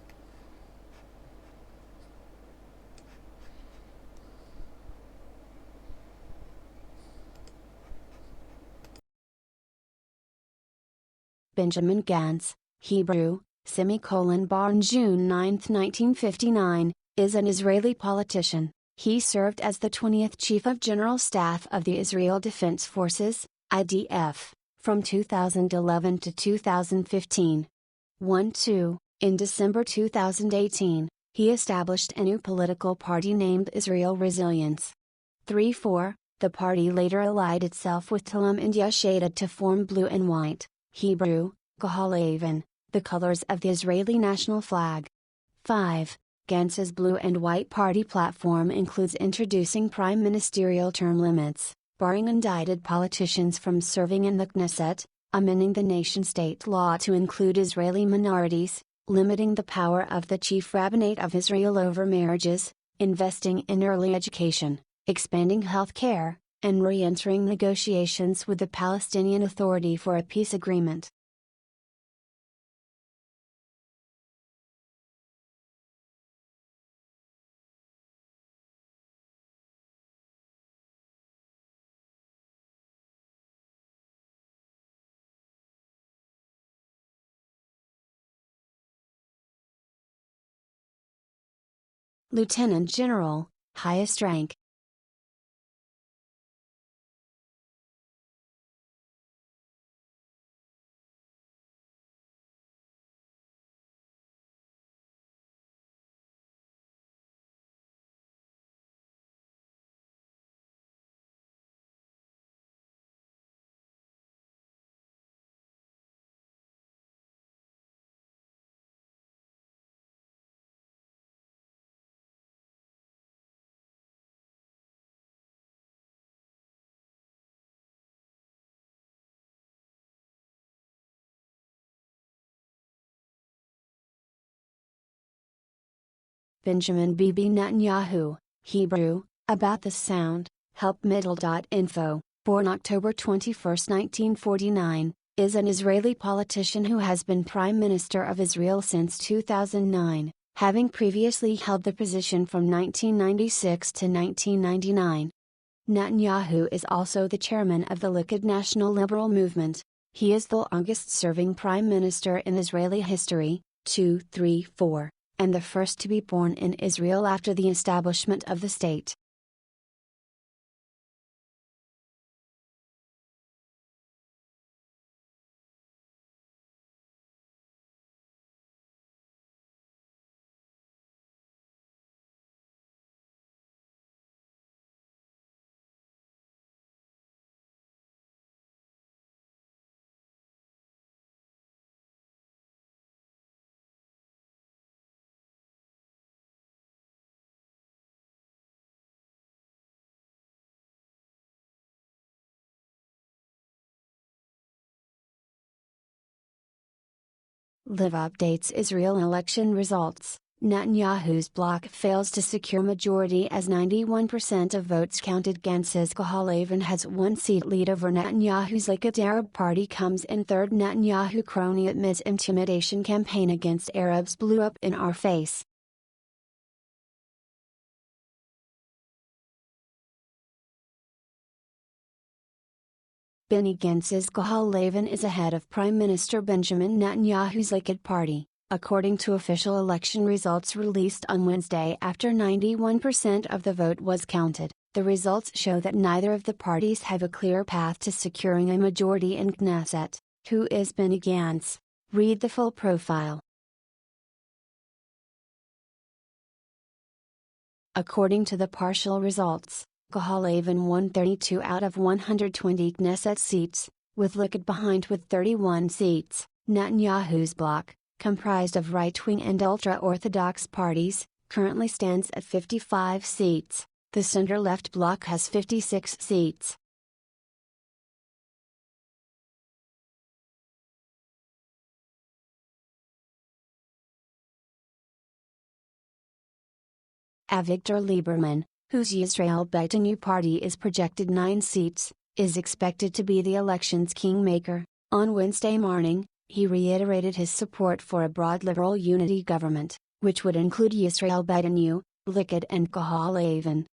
Benjamin Gantz, Hebrew, born June 9, 1959, is an Israeli politician. He served as the 20th Chief of General Staff of the Israel Defense Forces, IDF, from 2011 to 2015. 1-2, in December 2018, he established a new political party named Israel Resilience. 3-4, the party later allied itself with Telem and Yesh to form Blue and White, Hebrew, 𝙵𝙸𝚃𝚃, the colors of the Israeli national flag. 5. Gantz's Blue and White Party platform includes introducing prime ministerial term limits, barring indicted politicians from serving in the Knesset, amending the nation-state law to include Israeli minorities, limiting the power of the chief rabbinate of Israel over marriages, investing in early education, expanding health care, and re-entering negotiations with the Palestinian Authority for a peace agreement. Lieutenant General, highest rank. Benjamin Bibi Netanyahu, Hebrew, about the sound, 𝙲𝙾𝙽𝚃𝚃, born October 21, 1949, is an Israeli politician who has been Prime Minister of Israel since 2009, having previously held the position from 1996 to 1999. Netanyahu is also the chairman of the Likud National Liberal Movement. He is the longest-serving Prime Minister in Israeli history, 234. And the first to be born in Israel after the establishment of the state. Live updates Israel election results. Netanyahu's bloc fails to secure majority as 91% of votes counted. 𝙵𝙾𝙲𝚃𝚃 has one seat lead over Netanyahu's Likud Arab Party comes in third. Netanyahu crony admits intimidation campaign against Arabs blew up in our face. Benny Gantz's 𝙵𝙾𝙲𝚃𝚃 is ahead of Prime Minister Benjamin Netanyahu's Likud Party, according to official election results released on Wednesday after 91% of the vote was counted. The results show that neither of the parties have a clear path to securing a majority in Knesset. Who is Benny Gantz? Read the full profile. According to the partial results, 𝙵𝙾𝙲𝚃 won 32 out of 120 Knesset seats, with Likud behind with 31 seats. Netanyahu's bloc, comprised of right-wing and ultra-Orthodox parties, currently stands at 55 seats. The center-left bloc has 56 seats. Avigdor Lieberman, whose Yisrael Beitenu party is projected 9 seats, is expected to be the election's kingmaker. On Wednesday morning, he reiterated his support for a broad liberal unity government, which would include Yisrael Beitenu, Likud and 𝙵𝙾𝙲𝚃𝚃.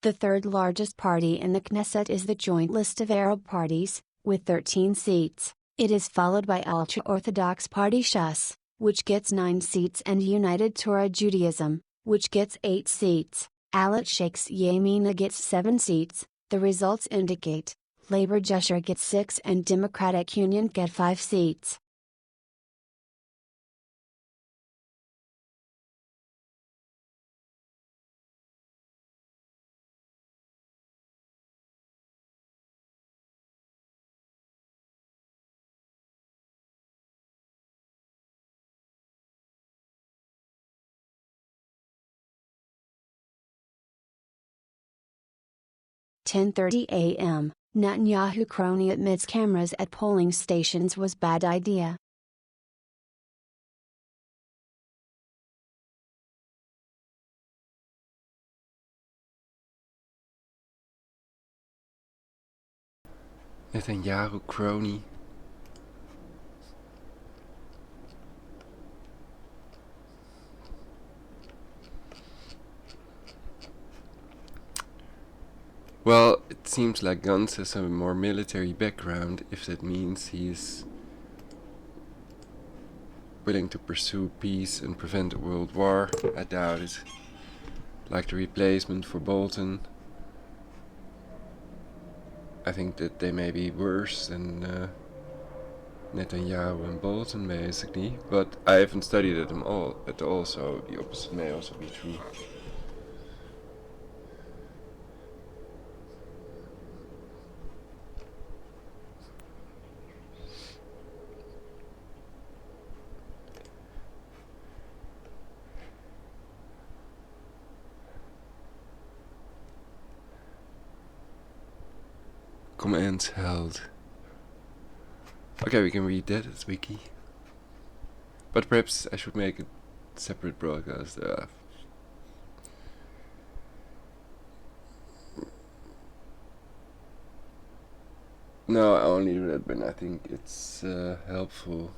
The third largest party in the Knesset is the Joint List of Arab Parties, with 13 seats. It is followed by ultra-Orthodox party Shas, which gets 9 seats, and United Torah Judaism, which gets 8 seats. Alat Sheikh's Yamina gets 7 seats. The results indicate Labor Gesher gets 6 and Democratic Union get 5 seats. (10:30 a.m.) Netanyahu crony admits cameras at polling stations was bad idea. Netanyahu crony. Well, it seems like Gans has a more military background, if that means he's willing to pursue peace and prevent a world war. I doubt it. Like the replacement for Bolton. I think that they may be worse than Netanyahu and Bolton, basically. But I haven't studied them all at all, so the opposite may also be true. Commands held. Okay, we can read that, it's wiki. But perhaps I should make a separate broadcast. No, I only do that when I think it's helpful.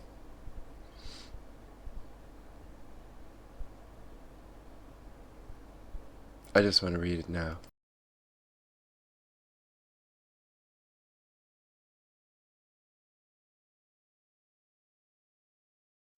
I just want to read it now.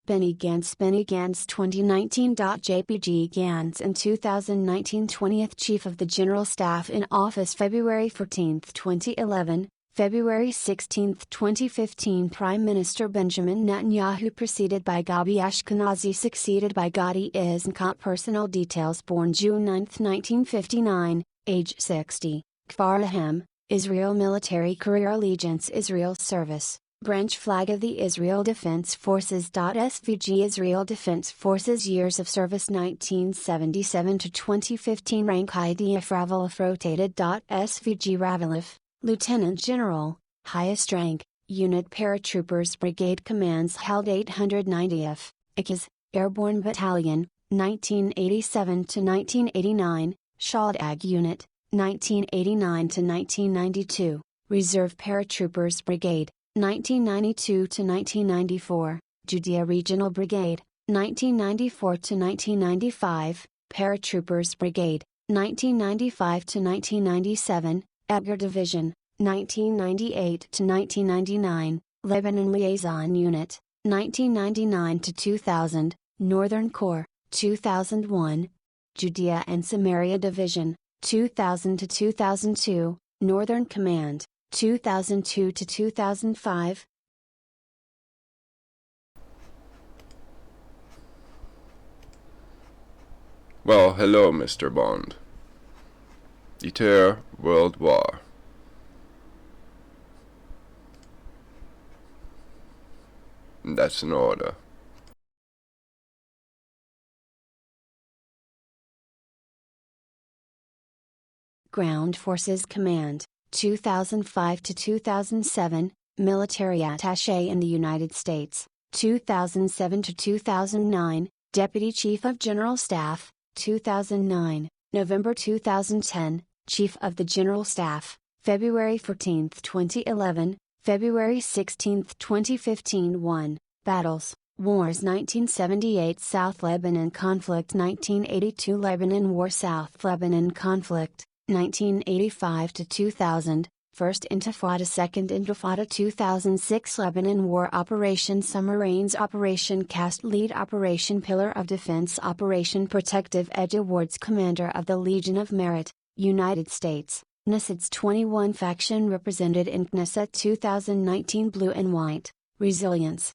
Benny Gantz 2019. JPG Gantz in 2019 20th Chief of the General Staff in Office February 14, 2011, February 16, 2015 Prime Minister Benjamin Netanyahu preceded by 𝙵𝙸𝚁𝚃 succeeded by 𝚃𝙷𝙰𝚃 Personal details born June 9, 1959, age 60, Kfar Ahem, Israel Military Career Allegiance Israel Service. Branch flag of the Israel Defense Forces. SVG Israel Defense Forces Years of Service 1977 to 2015 Rank IDF Ravelif Rotated. SVG Ravelif, Lieutenant General, highest rank, Unit Paratroopers Brigade Commands held 890th, IKIS, Airborne Battalion, 1987 to 1989, Shaldag Unit, 1989 to 1992, Reserve Paratroopers Brigade, 1992 to 1994, Judea Regional Brigade, 1994 to 1995, Paratroopers Brigade, 1995 to 1997, Edgar Division, 1998 to 1999, Lebanon Liaison Unit, 1999 to 2000, Northern Corps, 2001, Judea and Samaria Division, 2000 to 2002, Northern Command, 2002 to 2005. Well, hello, Mr. Bond. Deter World War. That's an order. Ground Forces Command, 2005 to 2007, Military Attaché in the United States, 2007 to 2009, Deputy Chief of General Staff, 2009, November 2010, Chief of the General Staff, February 14, 2011, February 16, 2015 1, Battles, Wars 1978 South Lebanon Conflict 1982 Lebanon War South Lebanon Conflict 1985 to 2000, First Intifada Second Intifada 2006 Lebanon War Operation Submarines Operation Cast Lead Operation Pillar of Defense Operation Protective Edge Awards Commander of the Legion of Merit, United States, Knesset's 21 faction represented in Knesset 2019 Blue and White, Resilience.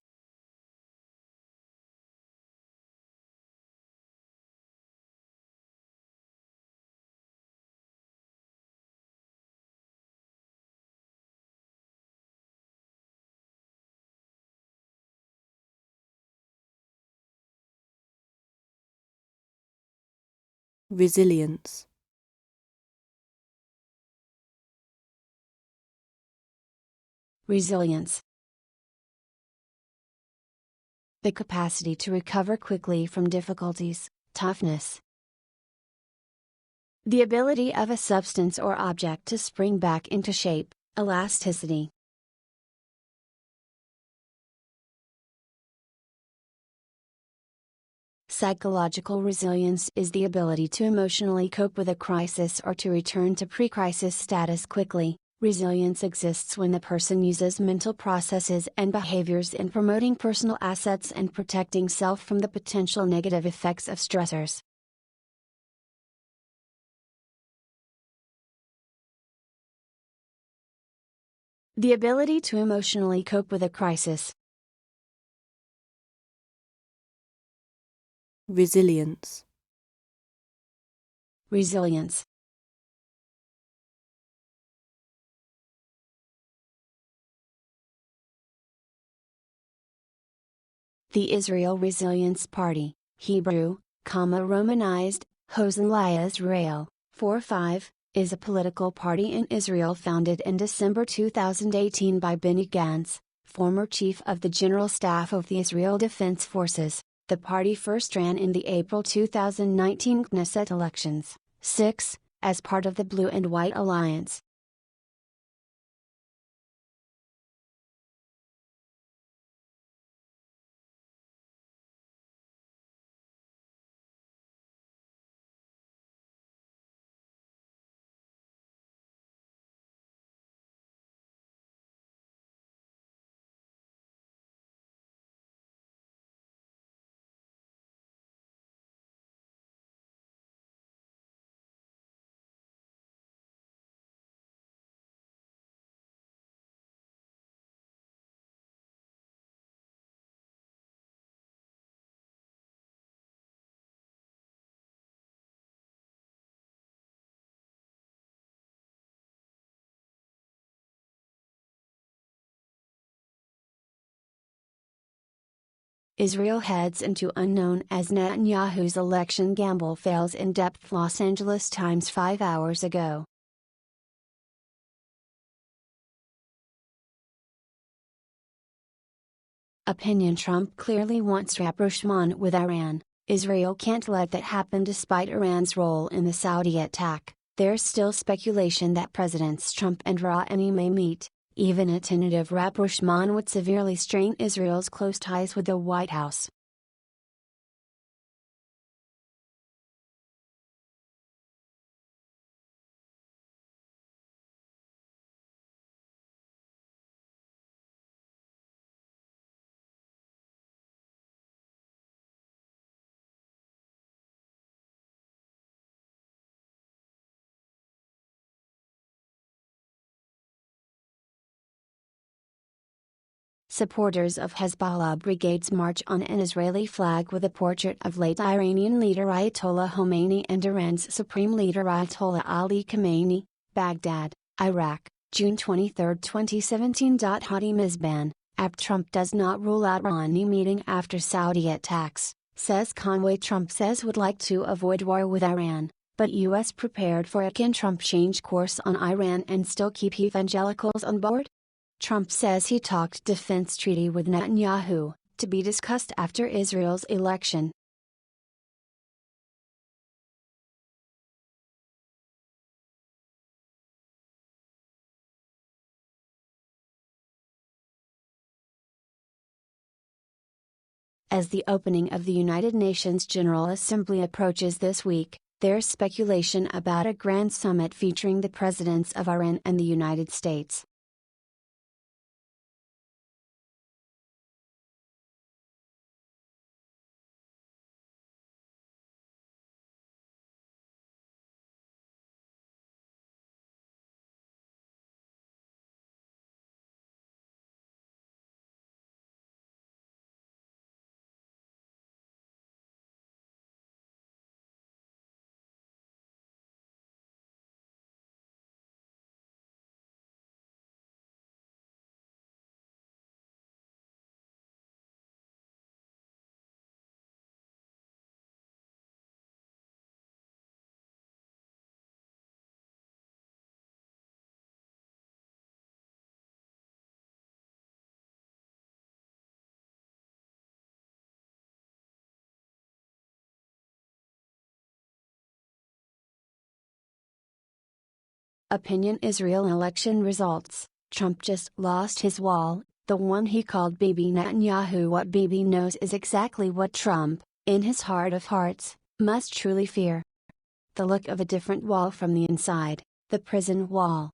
Resilience. Resilience. The capacity to recover quickly from difficulties, toughness. The ability of a substance or object to spring back into shape, elasticity. Psychological resilience is the ability to emotionally cope with a crisis or to return to pre-crisis status quickly. Resilience exists when the person uses mental processes and behaviors in promoting personal assets and protecting self from the potential negative effects of stressors. The ability to emotionally cope with a crisis. Resilience. Resilience. The Israel Resilience Party, Hebrew, Romanized, Hosanna Israel, 4-5, is a political party in Israel founded in December 2018 by Benny Gantz, former chief of the General Staff of the Israel Defense Forces. The party first ran in the April 2019 Knesset elections, 6, as part of the Blue and White Alliance. Israel heads into unknown as Netanyahu's election gamble fails in depth. Los Angeles Times 5 hours ago. Opinion: Trump clearly wants rapprochement with Iran. Israel can't let that happen despite Iran's role in the Saudi attack. There's still speculation that Presidents Trump and Rouhani may meet. Even a tentative rapprochement would severely strain Israel's close ties with the White House. Supporters of Hezbollah brigades march on an Israeli flag with a portrait of late Iranian leader Ayatollah Khomeini and Iran's supreme leader Ayatollah Ali Khamenei, Baghdad, Iraq, June 23, 2017. Houthi Mizban, Trump does not rule out Rouhani meeting after Saudi attacks, says Conway. Trump says would like to avoid war with Iran, but U.S. prepared for it. Can Trump change course on Iran and still keep evangelicals on board? Trump says he talked defense treaty with Netanyahu, to be discussed after Israel's election. As the opening of the United Nations General Assembly approaches this week, there's speculation about a grand summit featuring the presidents of Iran and the United States. Opinion: Israel election results. Trump just lost his wall, the one he called Bibi Netanyahu. What Bibi knows is exactly what Trump, in his heart of hearts, must truly fear the look of a different wall from the inside, the prison wall.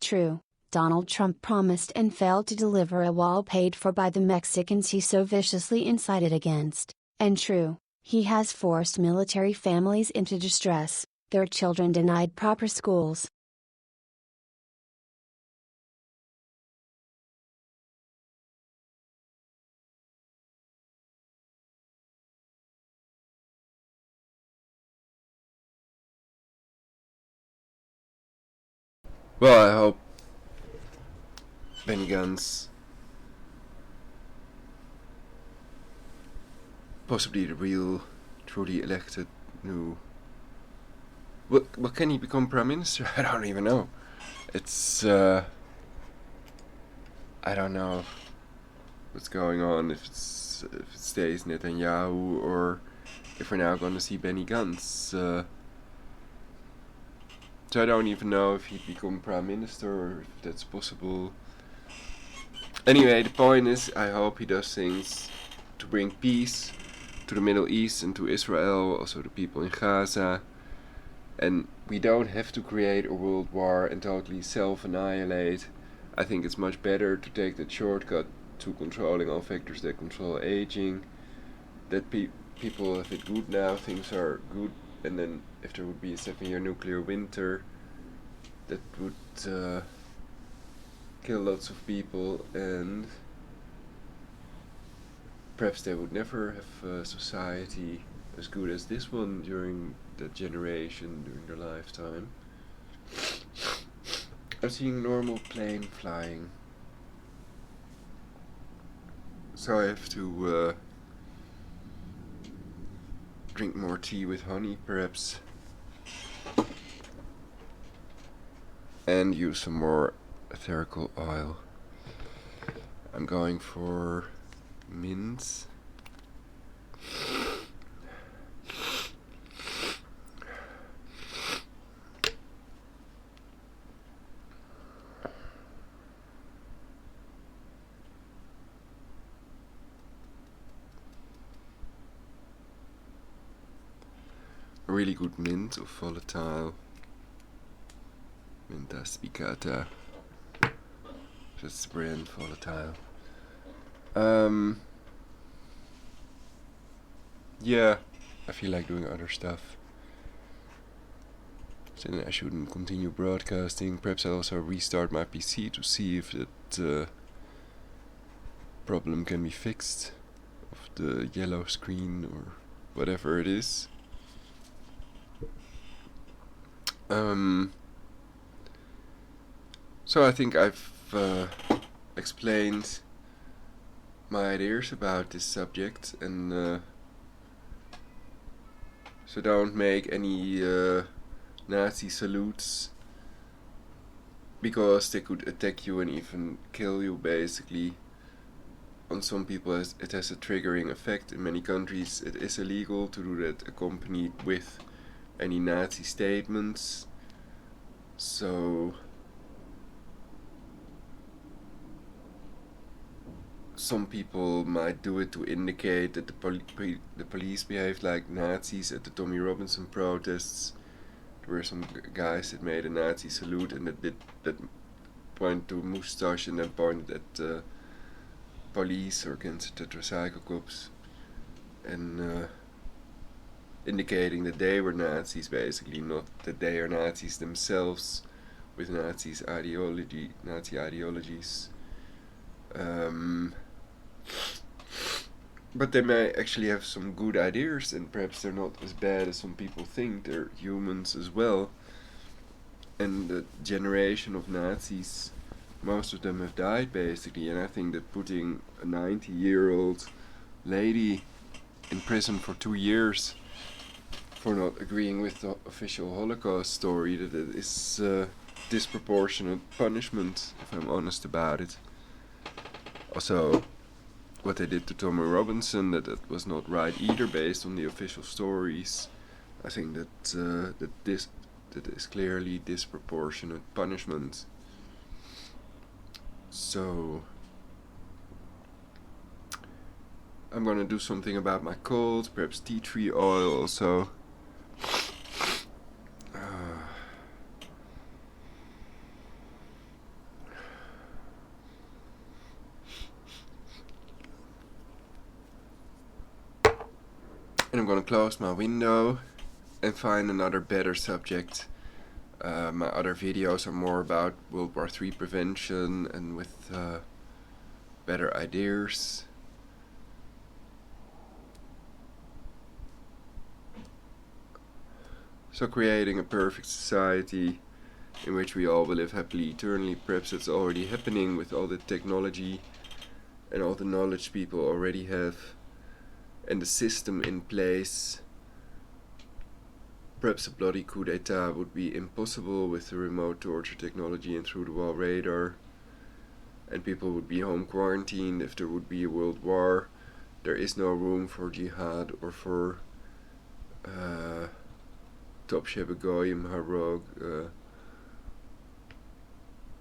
True, Donald Trump promised and failed to deliver a wall paid for by the Mexicans he so viciously incited against, and true, he has forced military families into distress, their children denied proper schools. Well, I hope Benny Gantz, possibly the real, truly elected new... What can he become Prime Minister? I don't even know. It's, I don't know what's going on, if it stays Netanyahu, or if we're now gonna see Benny Gantz. So I don't even know if he'd become Prime Minister, or if that's possible. Anyway, the point is, I hope he does things to bring peace to the Middle East and to Israel, also the people in Gaza. And we don't have to create a world war and totally self-annihilate. I think it's much better to take that shortcut to controlling all factors that control aging. That people have it good now, things are good, and then if there would be a 7-year nuclear winter, that would kill lots of people, and perhaps they would never have a society as good as this one during that generation, during their lifetime. I'm seeing normal plane flying, so I have to drink more tea with honey, perhaps, and use some more etherical oil. I'm going for mint. A really good mint of volatile Minta spicata. That's the brand, volatile. Yeah, I feel like doing other stuff. So then I shouldn't continue broadcasting. Perhaps I'll also restart my PC to see if that problem can be fixed, of the yellow screen or whatever it is. So I think I've explained my ideas about this subject, and so don't make any Nazi salutes, because they could attack you and even kill you, basically. On some people it has a triggering effect. In many countries it is illegal to do that accompanied with any Nazi statements. So some people might do it to indicate that the police behaved like Nazis at the Tommy Robinson protests. There were some guys that made a Nazi salute and that pointed to a moustache and then pointed at the police or against the Tetracycle cops, and indicating that they were Nazis, basically, not that they are Nazis themselves with Nazi ideologies. But they may actually have some good ideas, and perhaps they're not as bad as some people think. They're humans as well. And the generation of Nazis, most of them have died, basically, and I think that putting a 90-year-old lady in prison for 2 years for not agreeing with the official Holocaust story, that it is disproportionate punishment, if I'm honest about it. Also, what they did to Tommy Robinson, that was not right either, based on the official stories. I think that that is clearly disproportionate punishment. So I'm gonna do something about my cold, perhaps tea tree oil also. And I'm gonna close my window and find another better subject. My other videos are more about World War III prevention and with better ideas. So creating a perfect society in which we all will live happily eternally, perhaps it's already happening with all the technology and all the knowledge people already have and the system in place. Perhaps a bloody coup d'etat would be impossible with the remote torture technology and through-the-wall radar, and people would be home quarantined if there would be a world war. There is no room for jihad or for 𝙵𝙬𝚃𝚃𝚃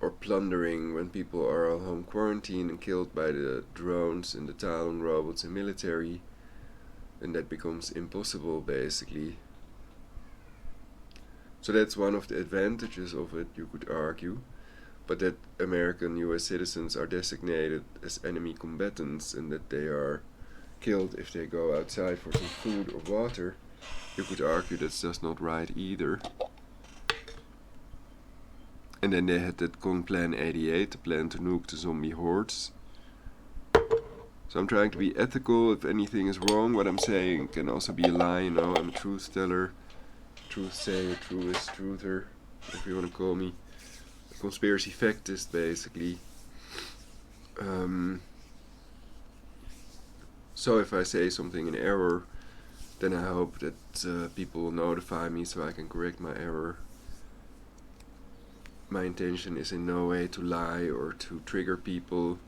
or plundering when people are all home quarantined and killed by the drones and the Talon robots and military, and that becomes impossible basically. So that's one of the advantages of it, you could argue, but that American US citizens are designated as enemy combatants and that they are killed if they go outside for some food or water, you could argue that's just not right either. And then they had that Plan 88, the plan to nuke the zombie hordes. So I'm trying to be ethical. If anything is wrong, what I'm saying can also be a lie, you know. I'm a truth teller, truth sayer, truest truther, if you want to call me. A conspiracy factist, basically. So if I say something in error, then I hope that people will notify me so I can correct my error. My intention is in no way to lie or to trigger people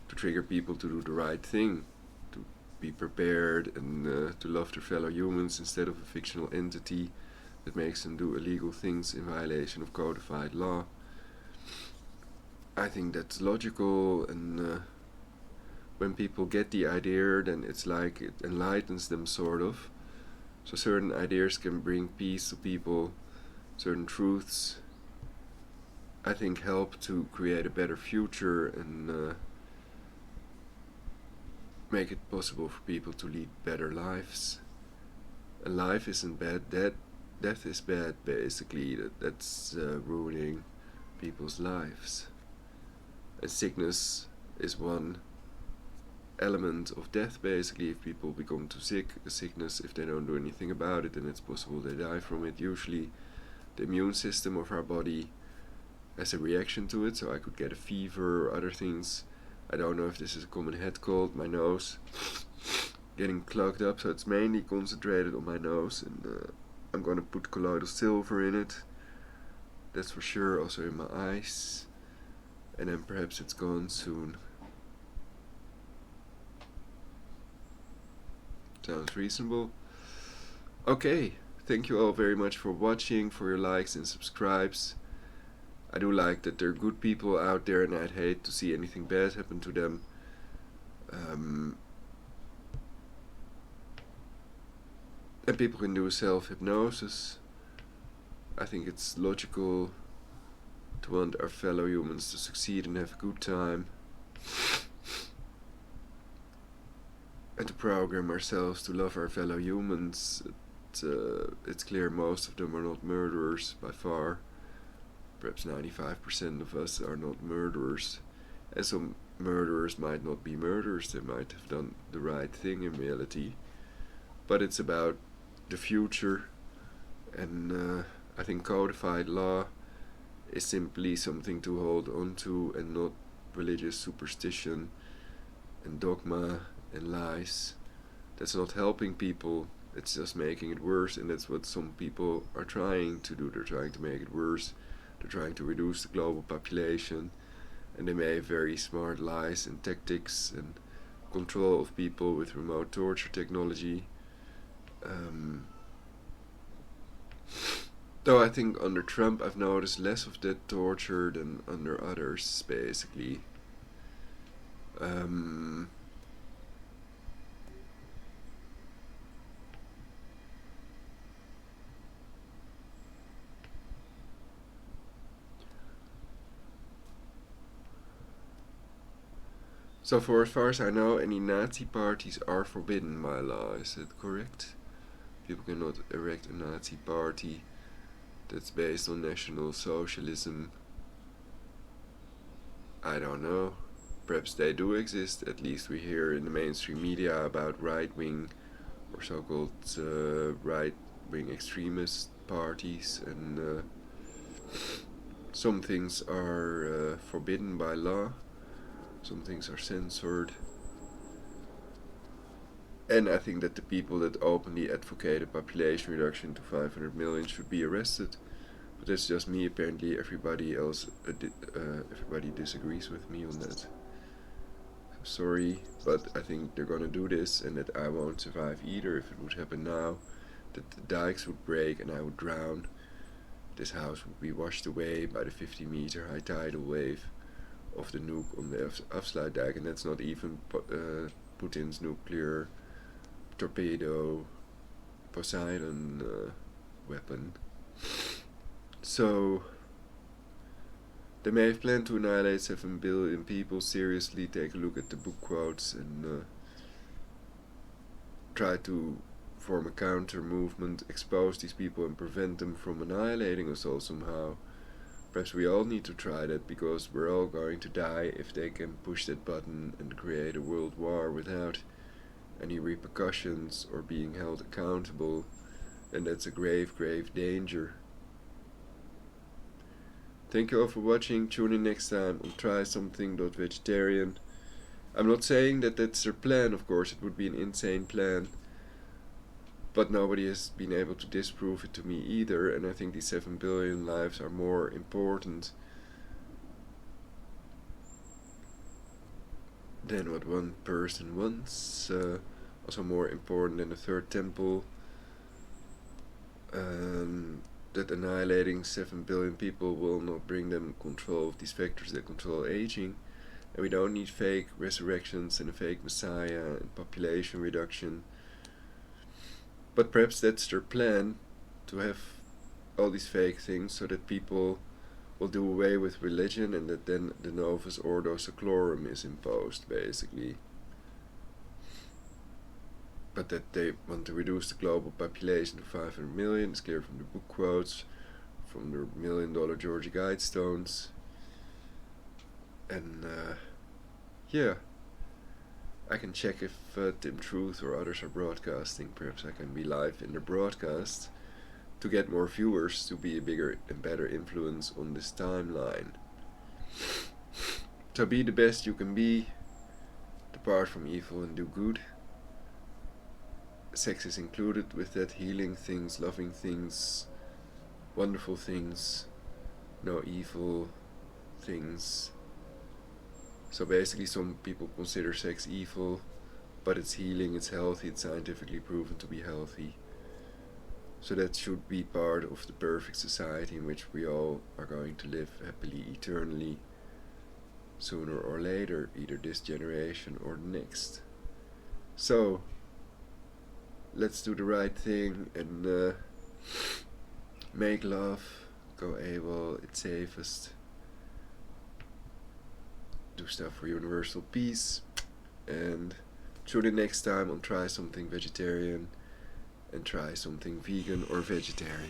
to do the right thing, to be prepared and to love their fellow humans instead of a fictional entity that makes them do illegal things in violation of codified law. I think that's logical, and when people get the idea, then it's like it enlightens them, sort of. So certain ideas can bring peace to people, certain truths I think help to create a better future and make it possible for people to lead better lives. And life isn't bad, death is bad, basically. That's ruining people's lives. And sickness is one element of death, basically. If people become too sick, a sickness, if they don't do anything about it, then it's possible they die from it. Usually the immune system of our body has a reaction to it, so I could get a fever or other things. I don't know if this is a common head cold, my nose getting clogged up, so it's mainly concentrated on my nose, and I'm gonna put colloidal silver in it, that's for sure, also in my eyes, and then perhaps it's gone soon. Sounds reasonable. Okay, thank you all very much for watching, for your likes and subscribes. I do like that there are good people out there, and I'd hate to see anything bad happen to them. And people can do self-hypnosis. I think it's logical to want our fellow humans to succeed and have a good time. And to program ourselves to love our fellow humans. It's clear most of them are not murderers by far. Perhaps 95% of us are not murderers. And some murderers might not be murderers, they might have done the right thing in reality. But it's about the future, and I think codified law is simply something to hold on to and not religious superstition and dogma and lies. That's not helping people, it's just making it worse, and that's what some people are trying to do. They're trying to make it worse. They're trying to reduce the global population, and they may have very smart lies and tactics and control of people with remote torture technology. Though I think under Trump I've noticed less of that torture than under others, basically. So for as far as I know, any Nazi parties are forbidden by law, is that correct? People cannot erect a Nazi party that's based on National Socialism. I don't know. Perhaps they do exist. At least we hear in the mainstream media about right-wing or so-called right-wing extremist parties, and some things are forbidden by law. Some things are censored. And I think that the people that openly advocated population reduction to 500 million should be arrested. But that's just me. Apparently everybody else, everybody disagrees with me on that. Sorry, but I think they're gonna do this, and that I won't survive either if it would happen now. That the dikes would break and I would drown. This house would be washed away by the 50-meter high tidal wave of the nuke on the 𝙵𝙸𝚁𝚃, and that's not even Putin's nuclear torpedo Poseidon weapon. So they may have planned to annihilate 7 billion people. Seriously, take a look at the book quotes and try to form a counter movement, expose these people and prevent them from annihilating us all somehow. Perhaps we all need to try that, because we're all going to die if they can push that button and create a world war without any repercussions or being held accountable, and that's a grave, grave danger. Thank you all for watching. Tune in next time on Try Something.Vegetarian. I'm not saying that that's their plan, of course, it would be an insane plan. But nobody has been able to disprove it to me either, and I think these 7 billion lives are more important than what one person wants. Also more important than the third temple. That annihilating 7 billion people will not bring them control of these factors that control aging. And we don't need fake resurrections and a fake messiah and population reduction. But perhaps that's their plan, to have all these fake things so that people will do away with religion, and that then the Novus Ordo Seclorum is imposed, basically. But that they want to reduce the global population to 500 million is clear from the book quotes, from the $1 million Georgia Guidestones. And yeah, I can check if Tim Truth or others are broadcasting. Perhaps I can be live in the broadcast to get more viewers, to be a bigger and better influence on this timeline. So be the best you can be, depart from evil and do good. Sex is included with that, healing things, loving things, wonderful things, no evil things. So basically some people consider sex evil, but it's healing, it's healthy, it's scientifically proven to be healthy. So that should be part of the perfect society in which we all are going to live happily, eternally, sooner or later, either this generation or the next. So let's do the right thing and make love, go AWOL, it's safest. Do stuff for universal peace, and tune in next time on Try Something Vegetarian and try something vegan or vegetarian.